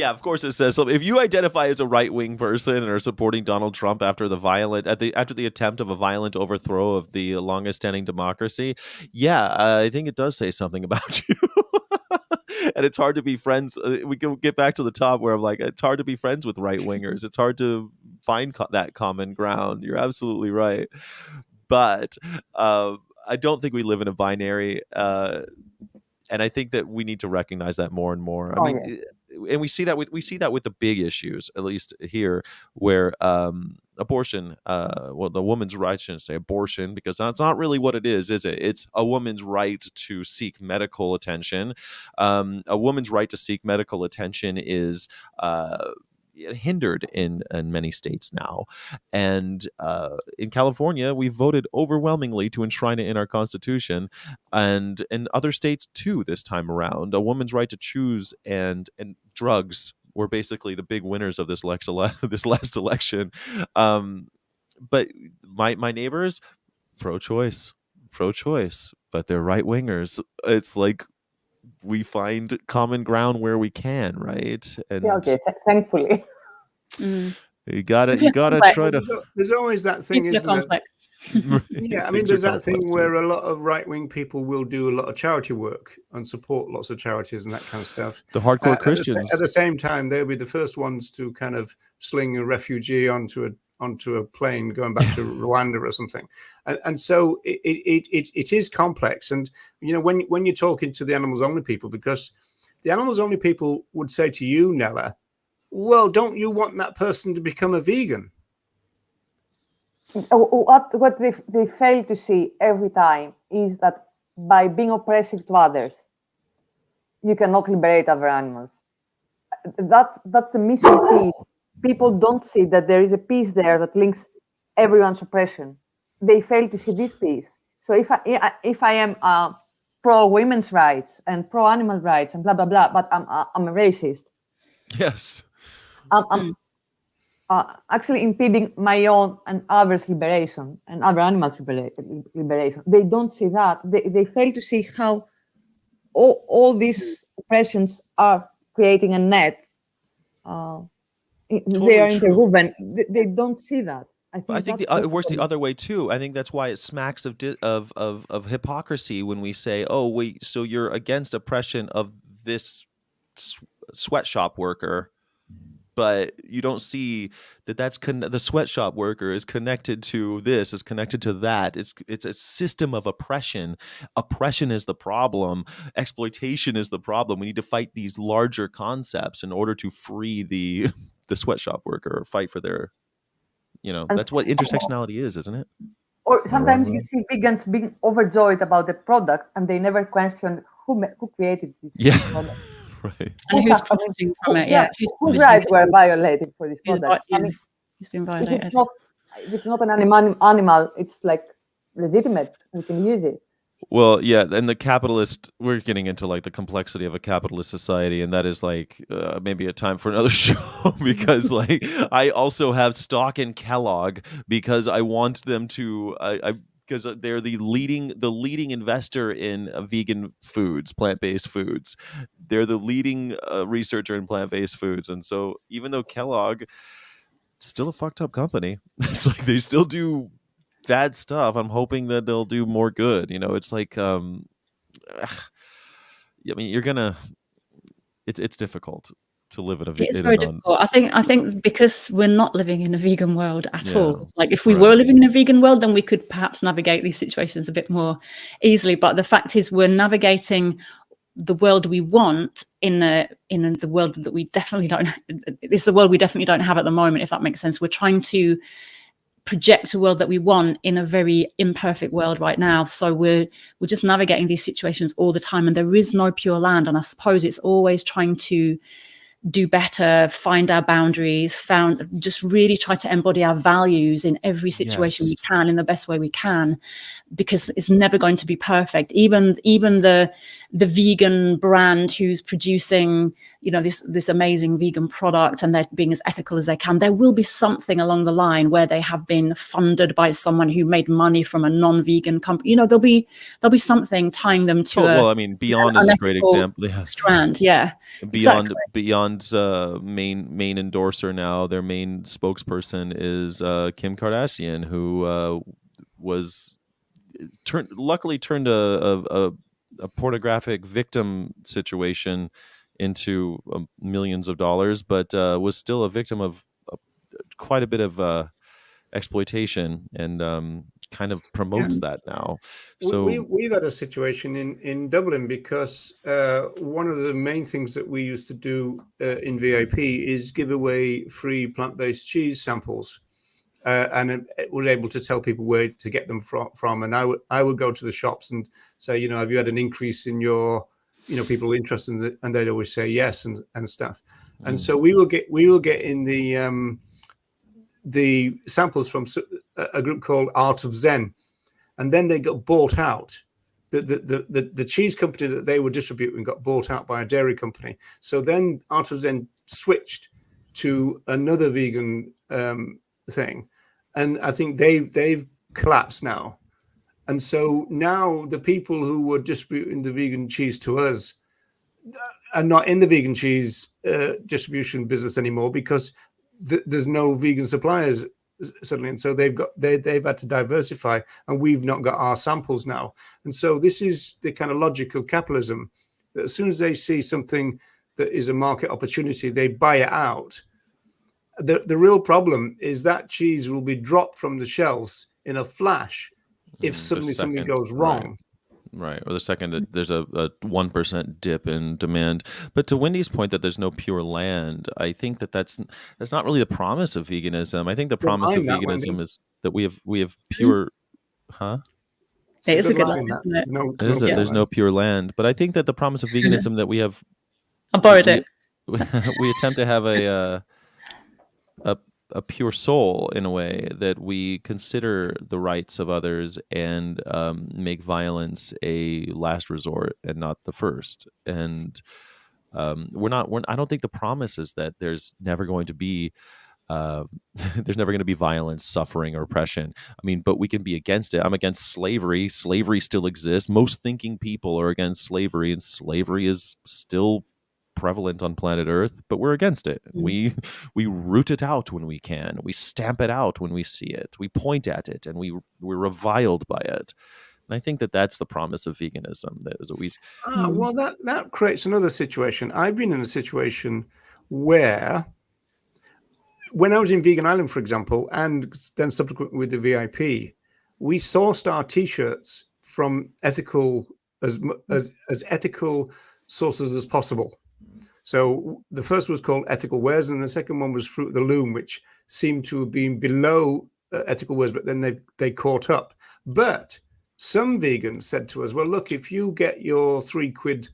Of course it says something. If you identify as a right-wing person and are supporting Donald Trump after the attempt of a violent overthrow of the longest-standing democracy, I think it does say something about you. And it's hard to be friends. We can get back to the top where I'm like, it's hard to be friends with right-wingers. It's hard to find that common ground. You're absolutely right. But I don't think we live in a binary. And I think that we need to recognize that more and more. And we see that with the big issues, at least here, where abortion, the woman's right, I shouldn't say abortion, because that's not really what it is it? It's a woman's right to seek medical attention. A woman's right to seek medical attention is hindered in many states now, and in California we voted overwhelmingly to enshrine it in our constitution, and in other states too this time around. A woman's right to choose, and drugs were basically the big winners of this last election. But my neighbors, pro-choice, but they're right-wingers. It's like we find common ground where we can, right? And Yeah, okay, thankfully. Mm. you gotta People are try complex. to. There's always that thing, People are isn't there? complex. Yeah, I Things mean, are there's that complex, thing yeah. where a lot of right-wing people will do a lot of charity work and support lots of charities and that kind of stuff. The hardcore At Christians. the same time, they'll be the first ones to kind of sling a refugee onto a plane going back to Rwanda or something. And so it is complex. And you know, when you're talking to the animals only people, because the animals only people would say to you, Nella, well, don't you want that person to become a vegan? What they fail to see every time is that by being oppressive to others, you cannot liberate other animals. That's the missing piece. People don't see that there is a piece there that links everyone's oppression. They fail to see this piece. So if I am pro women's rights and pro animal rights and blah blah blah, but I'm a racist, Yes. I'm actually impeding my own and others' liberation and other animals' liberation. They don't see that. They fail to see how all these oppressions are creating a net. They are true. interwoven. They don't see that. I think it works the other way too. I think that's why it smacks of hypocrisy when we say, "Oh, wait, so you're against oppression of this sweatshop worker." But you don't see that the sweatshop worker is connected to this, is connected to that. It's a system of oppression. Oppression is the problem. Exploitation is the problem. We need to fight these larger concepts in order to free the sweatshop worker or fight for their, that's what intersectionality is, isn't it? Or sometimes you see vegans being overjoyed about the product and they never question who created this product. Right. And who's profiting from it? Yeah. Whose rights were violated for this product? I mean, who's been violated? If it's not an animal, it's like legitimate. We can use it. Well, yeah, and we're getting into like the complexity of a capitalist society, and that is like maybe a time for another show because like I also have stock in Kellogg because I want them to because they're the leading investor in vegan foods, plant-based foods. They're the leading researcher in plant-based foods, and so even though Kellogg still a fucked up company, it's like they still do bad stuff. I'm hoping that they'll do more good. It's like I mean, it's difficult to live in a It's very difficult. I think because we're not living in a vegan world at all. Like if we were living in a vegan world, then we could perhaps navigate these situations a bit more easily. But the fact is, we're navigating the world we want in the world that we definitely don't. It's the world we definitely don't have at the moment. If that makes sense, we're trying to project a world that we want in a very imperfect world right now. So we're just navigating these situations all the time, and there is no pure land. And I suppose it's always trying to do better, find our boundaries, just really try to embody our values in every situation we can in the best way we can, because it's never going to be perfect. Even the vegan brand who's producing, this amazing vegan product and they're being as ethical as they can, there will be something along the line where they have been funded by someone who made money from a non-vegan company. There'll be something tying them to Beyond is a great example. Strand, yeah. Beyond's main endorser now, their main spokesperson is Kim Kardashian, who luckily turned a pornographic victim situation into millions of dollars, but was still a victim of quite a bit of exploitation, and kind of promotes that now. So we've had a situation in Dublin because one of the main things that we used to do in VIP is give away free plant-based cheese samples, and it was able to tell people where to get them from. And I would go to the shops and say, have you had an increase in your people interested in it? And they'd always say yes and stuff. And so we will get in the samples from a group called Art of Zen, and then they got bought out. The cheese company that they were distributing got bought out by a dairy company. So then Art of Zen switched to another vegan thing, and I think they've collapsed now. And so now the people who were distributing the vegan cheese to us are not in the vegan cheese distribution business anymore because there's no vegan suppliers suddenly, and so they've had to diversify, and we've not got our samples now. And so this is the kind of logic of capitalism, that as soon as they see something that is a market opportunity, they buy it out. The real problem is that cheese will be dropped from the shelves in a flash if suddenly something goes wrong. Right. Or the second that there's a 1% dip in demand. But to Wendy's point that there's no pure land, I think that's not really the promise of veganism. I think the promise of veganism is that we have pure, huh? It is a good line, isn't it? There's no pure land. But I think that the promise of veganism that we have, I borrowed it. We attempt to have a pure soul, in a way that we consider the rights of others and make violence a last resort and not the first. And I don't think the promise is that there's never going to be violence, suffering, or oppression. I mean, but we can be against it. I'm against slavery. Slavery still exists. Most thinking people are against slavery, and slavery is still prevalent on planet Earth, but we're against it. We root it out when we can. We stamp it out when we see it. We point at it, and we're reviled by it. And I think that's the promise of veganism. Well, that creates another situation. I've been in a situation where, when I was in Vegan Island, for example, and then subsequently with the VIP, we sourced our T-shirts from ethical sources as possible. So the first was called Ethical Wares, and the second one was Fruit of the Loom, which seemed to have been below Ethical Wares, but then they caught up. But some vegans said to us, well, look, if you get your £3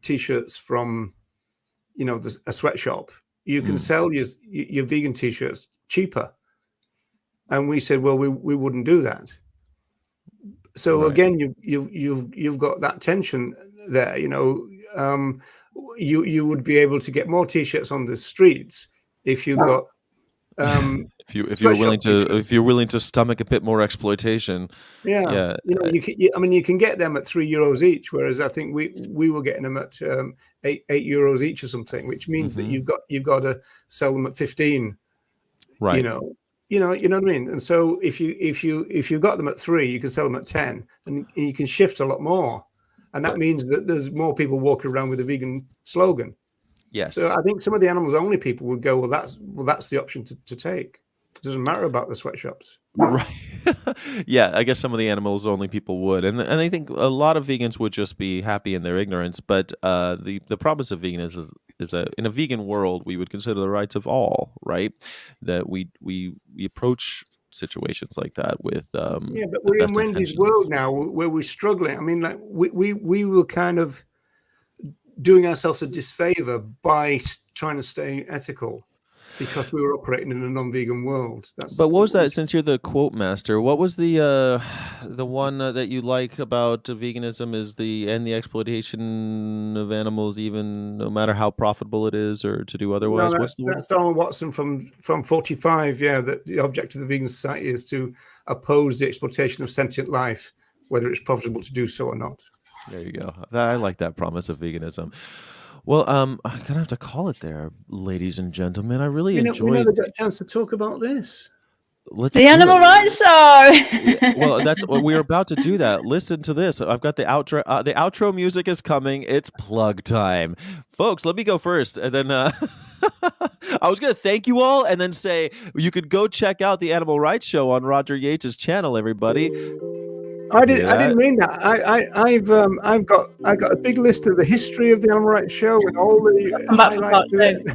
T-shirts from, a sweatshop, you can sell your vegan T-shirts cheaper. And we said, well, we wouldn't do that. So right. Again, you've got that tension there, you would be able to get more T-shirts on the streets if you got if you're willing to stomach a bit more exploitation. Yeah. You can get them at €3 each, whereas I think we were getting them at €8 each or something, which means that you've got to sell them at 15. Right. You know what I mean? And so if you got them at 3, you can sell them at 10, and you can shift a lot more. And that means that there's more people walking around with a vegan slogan. Yes. So I think some of the animals only people would go, well, that's the option to take. It doesn't matter about the sweatshops. Right. Yeah, I guess some of the animals only people would. And I think a lot of vegans would just be happy in their ignorance. But the promise of veganism is that in a vegan world, we would consider the rights of all, right? That we approach situations like that with but we're in Wendy's world now where we're struggling. I mean, like we were kind of doing ourselves a disfavor by trying to stay ethical because we were operating in a non-vegan world. But what was that? Since you're the quote master, what was the one that you like about veganism is the end the exploitation of animals, even no matter how profitable it is or to do otherwise? No, that's Donald Watson from 45. Yeah, that the object of the vegan society is to oppose the exploitation of sentient life, whether it's profitable to do so or not. There you go. I like that promise of veganism. Well, I'm gonna have to call it there, ladies and gentlemen. I really enjoyed. We never got a chance to talk about this. The Animal Rights Show. Well, that's what we're about to do. That. Listen to this. I've got the outro. The outro music is coming. It's plug time, folks. Let me go first, and then I was gonna thank you all, and then say you could go check out the Animal Rights Show on Roger Yates' channel. Everybody. I didn't mean that. I've got a big list of the history of the Animal Rights Show and all the highlights of it.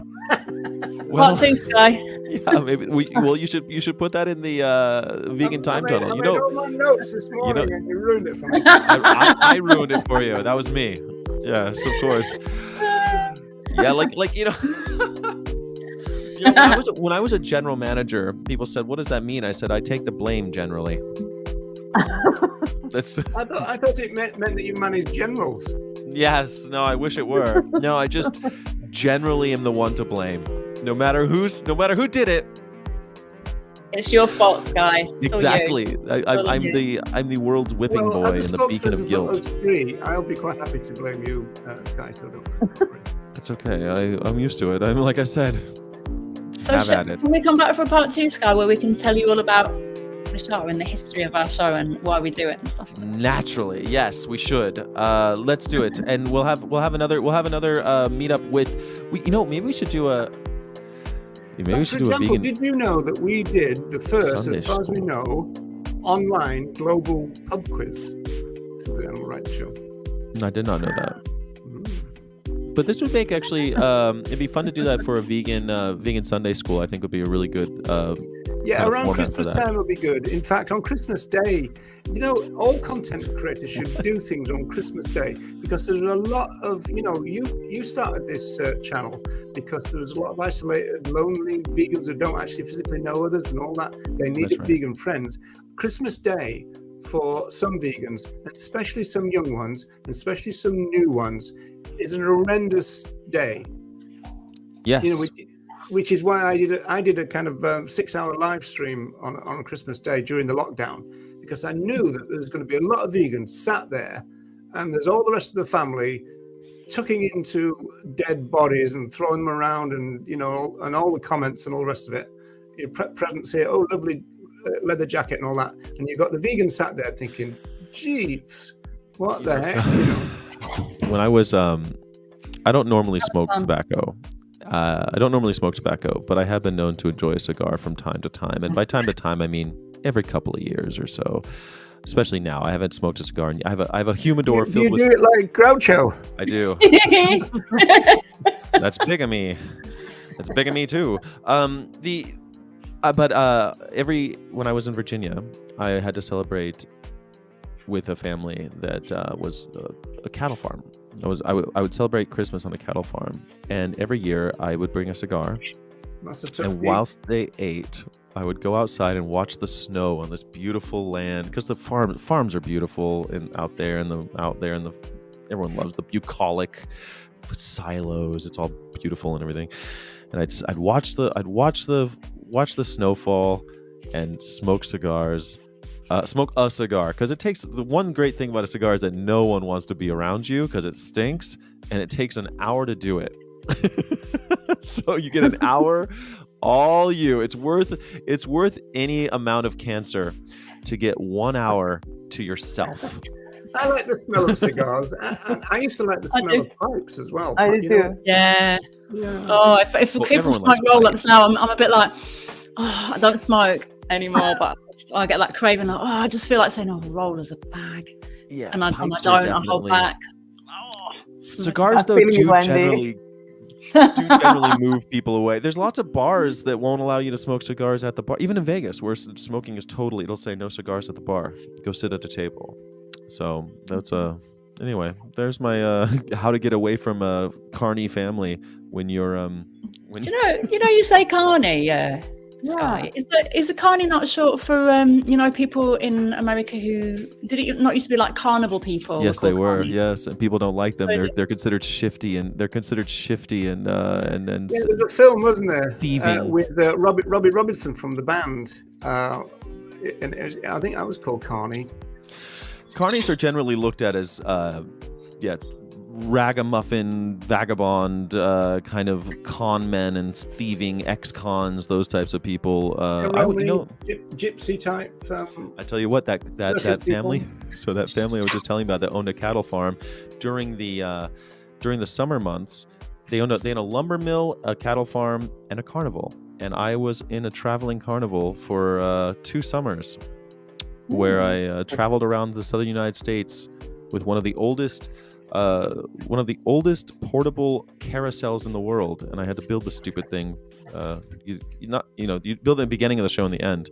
Part 2, Sky. Yeah, maybe you should put that in the vegan time tunnel. I made all my notes this morning, and you ruined it for me. I ruined it for you. That was me. Yes, of course. Yeah, when I was a general manager, people said, "What does that mean?" I said, "I take the blame generally." I thought it meant that you manage generals. Yes. No, I wish it were. No, I just generally am the one to blame. No matter who did it. It's your fault, Sky. It's all you. Exactly. all I'm you. the world's whipping Well, boy as and a the beacon spokesman of for guilt. us three, I'll be quite happy to blame you, Sky. So don't worry. That's okay. I'm used to it. I'm like I said. So Have at it. can we come back for a part 2, Sky, where we can tell you all about the show and the history of our show and why we do it and stuff? Naturally, yes, we should. Let's do it, and we'll have another meetup with. Maybe we should do a. Maybe we should For do a example, vegan. did you know that we did the first, Sunday as far as we school. know, online global pub quiz through the Animal Rights Show? I did not know that. Mm. But this would make actually. It'd be fun to do that for a vegan Sunday school. I think would be a really good. Yeah, kind of around format for Christmas that. time will be good. In fact, on Christmas Day, all content creators should do things on Christmas Day because there's a lot of, you started this channel because there's a lot of isolated, lonely vegans who don't actually physically know others and all that. They needed That's right. vegan friends. Christmas Day for some vegans, and especially some young ones, and especially some new ones, is an horrendous day. Yes. Which is why I did a kind of 6-hour live stream on Christmas Day during the lockdown, because I knew that there's going to be a lot of vegans sat there, and there's all the rest of the family tucking into dead bodies and throwing them around, and and all the comments and all the rest of it. Your presents here, oh, lovely leather jacket and all that, and you've got the vegans sat there thinking, "Jeeves, what the heck?" When I was I don't normally smoke tobacco. I don't normally smoke tobacco, but I have been known to enjoy a cigar from time to time. And by time to time, I mean every couple of years or so. Especially now, I haven't smoked a cigar. I have a humidor You filled do with. it like Groucho. I do. That's bigamy. That's bigamy too. When I was in Virginia, I had to celebrate with a family that was a cattle farm. I would celebrate Christmas on a cattle farm, and every year I would bring a cigar, That's a tough and gig. whilst they ate, I would go outside and watch the snow on this beautiful land, because the farms are beautiful and out there and everyone loves the bucolic silos. It's all beautiful and everything, and I'd watch the snowfall and smoke cigars. Smoke a cigar, because it takes the one great thing about a cigar is that no one wants to be around you because it stinks, and it takes an hour to do it. So you get an hour, all you. It's worth any amount of cancer to get 1 hour to yourself. I like the smell of cigars. I used to like the I smell do. of pipes as well. I but, do you know, too. Yeah. yeah. Oh, if Well, people everyone smoke likes roll-ups now, I'm a bit like, I don't smoke anymore, but I get that craving. Like, I just feel like saying, "Oh, rollers a bag," Yeah, and I pipes are don't. I hold definitely- back. Cigars I though feel you, do Wendy. generally move people away. There's lots of bars that won't allow you to smoke cigars at the bar. Even in Vegas, where smoking is totally, it'll say no cigars at the bar. Go sit at a table. So that's anyway, there's my how to get away from a carny family when you're when You say carny, Sky. Is the carny not short for people in America who did it not used to be like carnival people? Yes, they called were. carnies? Yes, and people don't like them. So is They're considered shifty and Yeah, s- there's a film, wasn't there, thieving. with Robbie Robinson from the band, and I think that was called Carney. Carnies are generally looked at as ragamuffin, vagabond, kind of con men and thieving ex-cons, those types of people. Gypsy type. I tell you what, that circus family. people. So that family I was just telling you about that owned a cattle farm during the summer months. They owned a lumber mill, a cattle farm, and a carnival. And I was in a traveling carnival for 2 summers, where I traveled around the southern United States with one of the oldest portable carousels in the world, and I had to build the stupid thing. You build it at the beginning of the show and the end.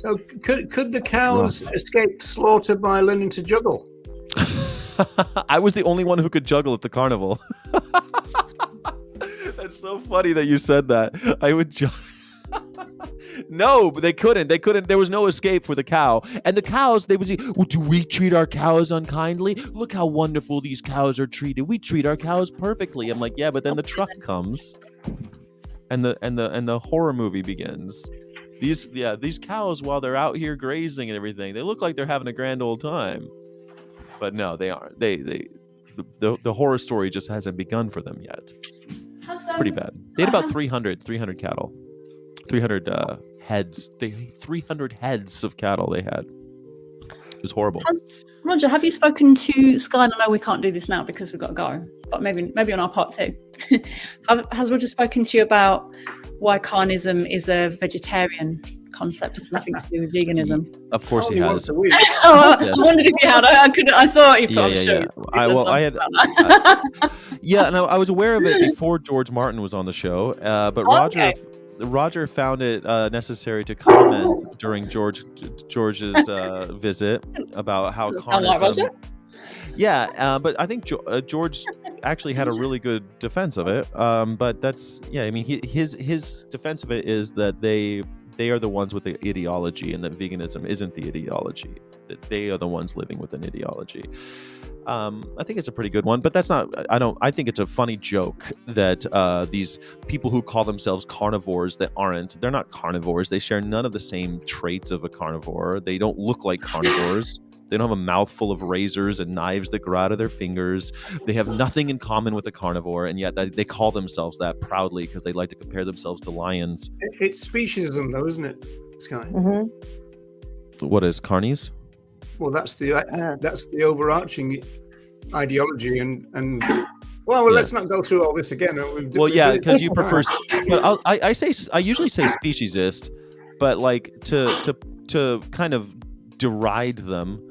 So could the cows escape slaughter by learning to juggle? I was the only one who could juggle at the carnival. That's so funny that you said that. I would No, but they couldn't. There was no escape for the cow. And the cows, they would say, well, do we treat our cows unkindly? Look how wonderful these cows are treated. We treat our cows perfectly. I'm like, yeah, but then the truck comes and the horror movie begins. these cows, while they're out here grazing and everything, they look like they're having a grand old time. But no, they aren't. The horror story just hasn't begun for them yet. It's pretty bad. They had about 300 cattle. 300 heads. 300 heads of cattle they had. It was horrible. Roger, have you spoken to Sky? I know we can't do this now because we've got to go, but maybe on our part 2. Has Roger spoken to you about why carnism is a vegetarian concept? It's nothing to do with veganism. Of course he has. I wondered if you had. I thought you probably should. Yeah, no, I was aware of it before George Martin was on the show, but Roger found it necessary to comment during George's visit about how carnism. Yeah, but I think George actually had a really good defense of it. But that's I mean, his defense of it is that they are the ones with the ideology, and that veganism isn't the ideology. That they are the ones living with an ideology. I think it's a pretty good one, but that's not. I think it's a funny joke that these people who call themselves carnivores they're not carnivores. They share none of the same traits of a carnivore. They don't look like carnivores. They don't have a mouthful of razors and knives that grow out of their fingers. They have nothing in common with a carnivore, and yet they call themselves that proudly because they like to compare themselves to lions. It's speciesism, though, isn't it, Sky? Mm-hmm. What is carnies? Well, that's the overarching ideology, and let's not go through all this again. Because you prefer. But I usually say speciesist, but like to kind of deride them.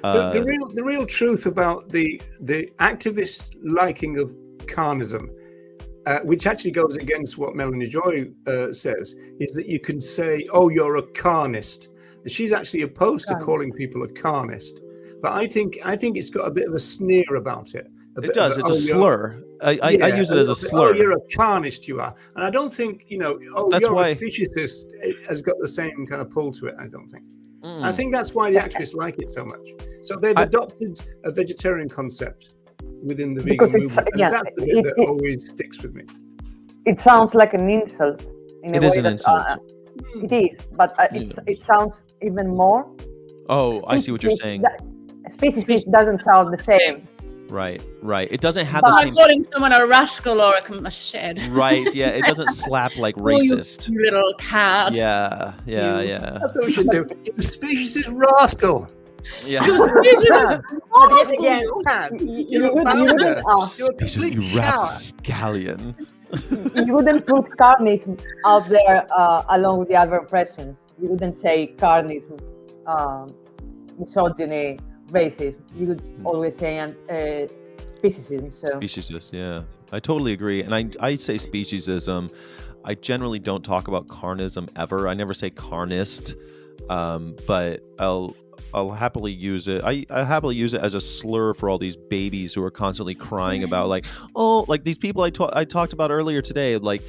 The real truth about the activist liking of carnism, which actually goes against what Melanie Joy says, is that you can say, "Oh, you're a carnist." She's actually opposed to calling people a carnist, but I think it's got a bit of a sneer about it. It does. It's a slur. I use it as a slur. Oh, you're a carnist, you are. And I don't think That's you're why a speciesist has got the same kind of pull to it. I don't think. I think that's why the activists like it so much. So they've adopted a vegetarian concept within the vegan movement, and that's the bit that always sticks with me. It sounds like an insult. It is an insult. It is, but it sounds even more. Oh, I see what you're saying. Speciesist doesn't sound the same. Right. It doesn't have the same. Like calling someone a rascal or a shed. Right. Yeah. It doesn't slap like racist. You little cat. Yeah. That's what we should do. The species is rascal. Yeah. You rapscallion. You wouldn't put carnism out there along with the other impressions. You wouldn't say carnism, misogyny, racism. You would always say speciesism. Speciesist, yeah. I totally agree. And I say speciesism. I generally don't talk about carnism ever. I never say carnist, but I'll happily use it. I happily use it as a slur for all these babies who are constantly crying about like these people I talked about earlier today, like,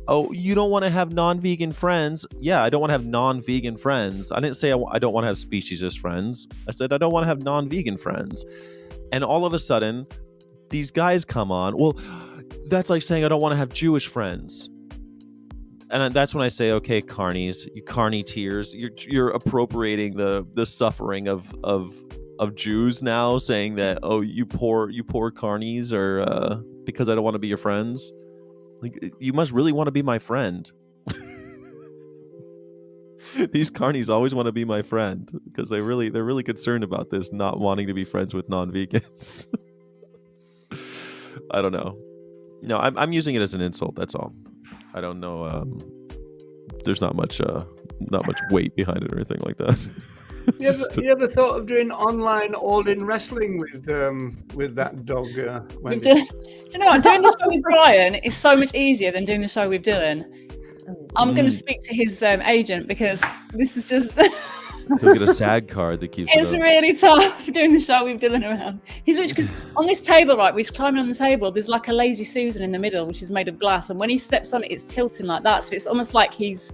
oh, you don't want to have non-vegan friends. Yeah, I don't want to have non-vegan friends. I didn't say I don't want to have speciesist friends. I said I don't want to have non-vegan friends. And all of a sudden, these guys come on. Well, that's like saying I don't want to have Jewish friends. And that's when I say, okay, carnies, you carny tears, you're appropriating the suffering of Jews now, saying that, oh, you poor carnies, or because I don't want to be your friends. Like, you must really want to be my friend. These carnies always want to be my friend because they're really concerned about this, not wanting to be friends with non-vegans. I don't know. No, I'm using it as an insult. That's all. I don't know. There's not much weight behind it or anything like that. You ever thought of doing online all-in wrestling with that dog? Wendy? Do you know what? Doing the show with Brian is so much easier than doing the show with Dylan. I'm going to speak to his agent because this is just. He'll get a SAG card that keeps. It's really tough doing the show with Dylan around. He's because on this table, right? We're climbing on the table. There's like a Lazy Susan in the middle, which is made of glass, and when he steps on it, it's tilting like that. So it's almost like he's,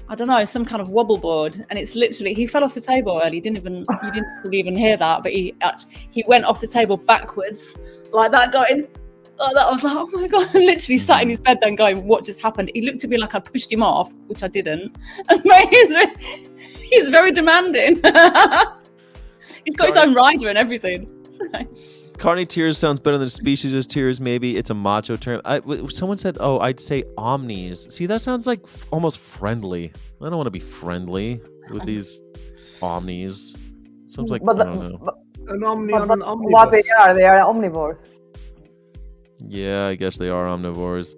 I don't know, some kind of wobble board, and it's literally he fell off the table early. You didn't even hear that, but he went off the table backwards like that, going. I was like, oh my God, I literally sat in his bed then going, what just happened? He looked at me like I pushed him off, which I didn't. And he's very demanding. He's got his own rider and everything. Carnivores sounds better than speciesist tears. Maybe it's a macho term. Someone said, "Oh, I'd say omnis." See, that sounds like almost friendly. I don't want to be friendly with these omnis. Sounds like I don't know. An omni on an omnibus. What they are omnivores. Yeah, I guess they are omnivores.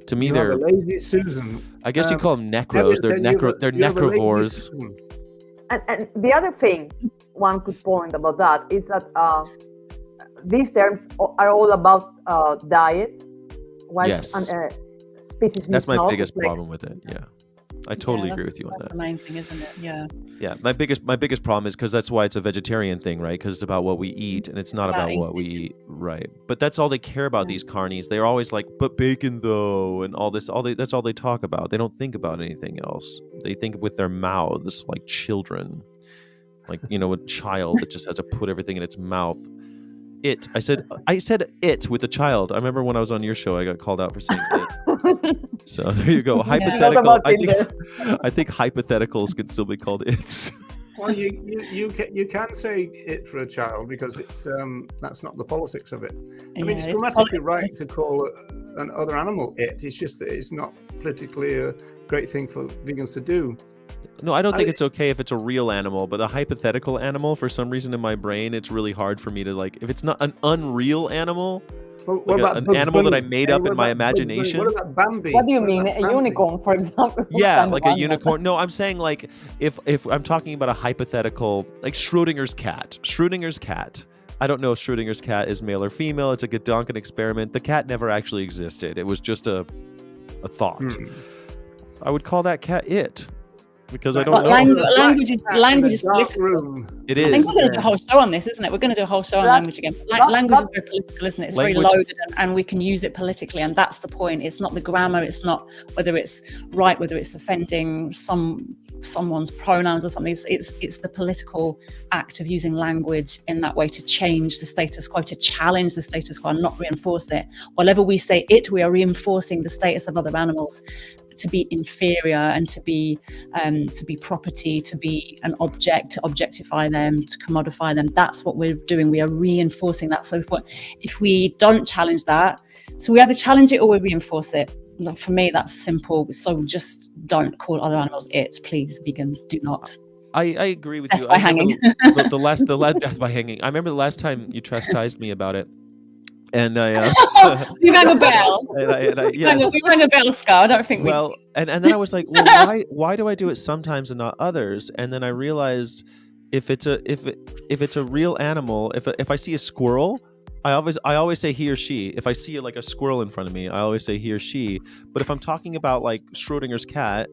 To me, You they're. have a lazy Susan. I guess you call them necros. They're Then you have a- they're you have a lazy necrovores. Susan. And the other thing one could point about that is that these terms are all about diet, while Yes. species. That's my not, biggest like, problem with it. Yeah, I totally agree with you on That's that. the main thing, isn't it? Yeah. Yeah, my biggest problem is because that's why it's a vegetarian thing, right? Because it's about what we eat, and it's not about what we eat, right? But that's all they care about. These carnies, they're always like, but bacon though, and all this. That's all they talk about. They don't think about anything else. They think with their mouths, like children, like a child that just has to put everything in its mouth. I said it with a child. I remember when I was on your show, I got called out for saying it. So there you go. Hypothetical. I think hypotheticals could still be called its. Well, you can say it for a child because it's that's not the politics of it. I mean, it's grammatically right to call an other animal it. It's just that it's not politically a great thing for vegans to do. No, I don't think it's okay if it's a real animal, but a hypothetical animal, for some reason in my brain, it's really hard for me to like. If it's not an unreal animal, What like about an Bugs animal that Bunny? I made Hey, up what in my about Bugs Bunny? imagination. What about Bambi? What do you What mean? about A Bambi? unicorn, for example? What Yeah, kind like of a animal? unicorn. No, I'm saying like if I'm talking about a hypothetical, like Schrodinger's cat. Schrodinger's cat. I don't know if Schrodinger's cat is male or female. It's a Gedanken experiment. The cat never actually existed. It was just a thought. I would call that cat it. Because I don't But know. language is political. Room. It I is. think we're going to do a whole show on this, isn't it? We're going to do a whole show on That- language again. Language is very political, isn't it? It's very Language- loaded, and we can use it politically, and that's the point. It's not the grammar. It's not whether it's right, whether it's offending someone's pronouns or something. It's the political act of using language in that way to change the status quo, to challenge the status quo, and not reinforce it. Whenever we say it, we are reinforcing the status of other animals to be inferior and to be property, to be an object, to objectify them, to commodify them. That's what we're doing. We are reinforcing that. So if we don't challenge that, so we either challenge it or we reinforce it. Like, for me, that's simple. So just don't call other animals it, please. Vegans, do not. I agree with Death you. by I remember hanging. the last death by hanging. I remember the last time you chastised me about it, and I You rang a bell. yes. We rang a bell, Scar. I don't think we. Well, and then I was like, well, why do I do it sometimes and not others? And then I realized if it's a real animal, if I see a squirrel, I always say he or she. If I see like a squirrel in front of me, I always say he or she. But if I'm talking about like Schrodinger's cat,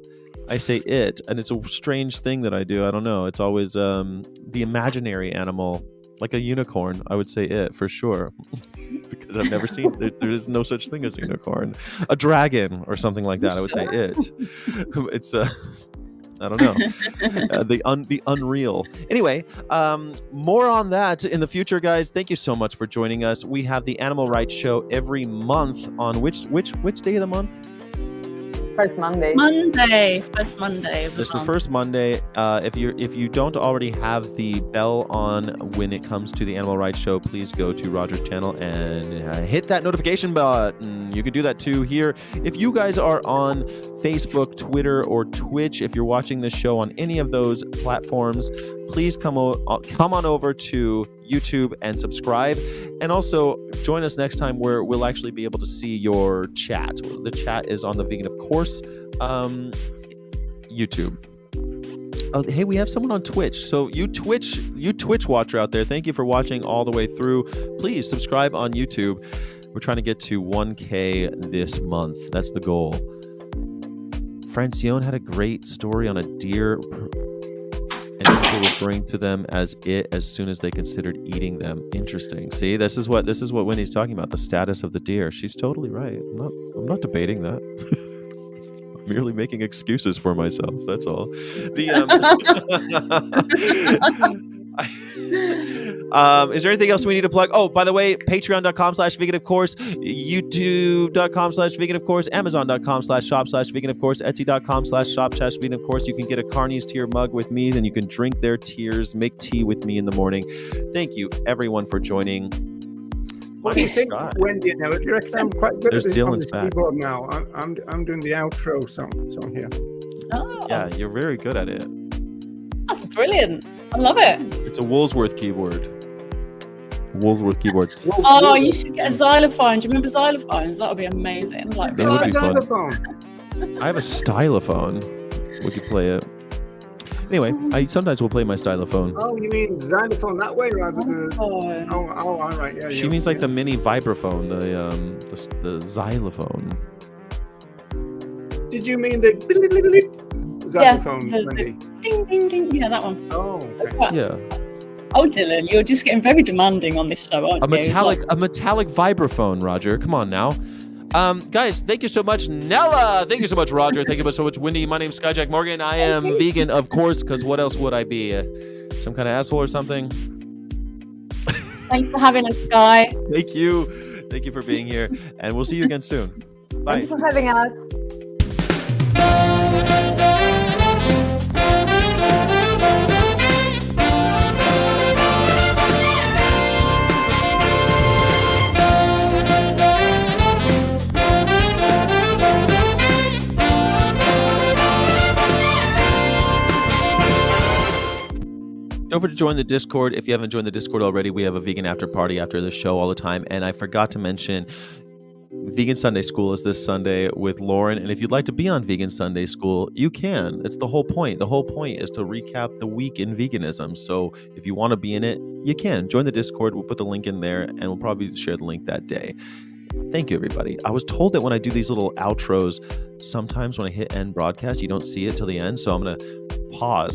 I say it, and it's a strange thing that I do. I don't know. It's always the imaginary animal, like a unicorn. I would say it for sure, because I've never seen. There is no such thing as a unicorn. A dragon or something like that. I would say it. It's I don't know. The unreal. Anyway, more on that in the future, guys. Thank you so much for joining us. We have the Animal Rights Show every month on which day of the month? First Monday. First Monday. It's the first Monday. If you don't already have the bell on when it comes to the Animal Rights Show, please go to Roger's channel and hit that notification button. You can do that too here. If you guys are on Facebook, Twitter, or Twitch, if you're watching this show on any of those platforms, please come on over to YouTube and subscribe, and also join us next time where we'll actually be able to see your chat. The chat is on the Vegan Of Course YouTube. Oh, hey, we have someone on Twitch. So you Twitch watcher out there, thank you for watching all the way through. Please subscribe on YouTube. We're trying to get to 1K this month. That's the goal. Francione had a great story on a deer and people referring to them as it as soon as they considered eating them. Interesting. See, this is what Wendy's talking about, the status of the deer. She's totally right. I'm not debating that. I'm merely making excuses for myself. That's all. Is there anything else we need to plug? Oh, by the way, patreon.com/vegan of course, youtube.com/vegan of course, amazon.com/shop/vegan of course, etsy.com/shop/vegan of course. You can get a Carney's Tear mug with me, and you can drink their tears, make tea with me in the morning. Thank you everyone for joining. What do you think, Wendy? Now, do you reckon I'm quite good There's at this, Dylan's on this back. keyboard now? I'm doing the outro song here. Oh, Yeah, you're very good at it. that's brilliant. I love it. It's a Woolsworth keyboard. Woolsworth keyboard. Oh, you should get a xylophone. Do you remember xylophones? That would be amazing. Like, That would be fun. Xylophone. I have a stylophone. We could play it. Anyway, I sometimes will play my stylophone. Oh, you mean xylophone that way rather than? oh, Oh, all right. Yeah. She yeah, means like yeah. the mini vibraphone, the xylophone. Did you mean the xylophone, the- Wendy? ding, ding, ding. Yeah, that one. Oh, okay. Yeah, Oh, Dylan, you're just getting very demanding on this show, aren't a you? It's metallic like- vibraphone. Roger, come on now. Guys, thank you so much, Nella. Thank you so much, Roger. Thank you so much, Wendy. My name's Skyjack Morgan. I am vegan, of course, because what else would I be? Some kind of asshole or something? Thanks for having us, Guy. Thank you. Thank you for being here, and we'll see you again soon. Bye. Thank you for having us. Don't forget to join the Discord. If you haven't joined the Discord already, we have a vegan after party after the show all the time. And I forgot to mention, Vegan Sunday School is this Sunday with Lauren. And if you'd like to be on Vegan Sunday School, you can. It's the whole point. The whole point is to recap the week in veganism. So if you want to be in it, you can. Join the Discord. We'll put the link in there, and we'll probably share the link that day. Thank you, everybody. I was told that when I do these little outros, sometimes when I hit end broadcast, you don't see it till the end. So I'm going to pause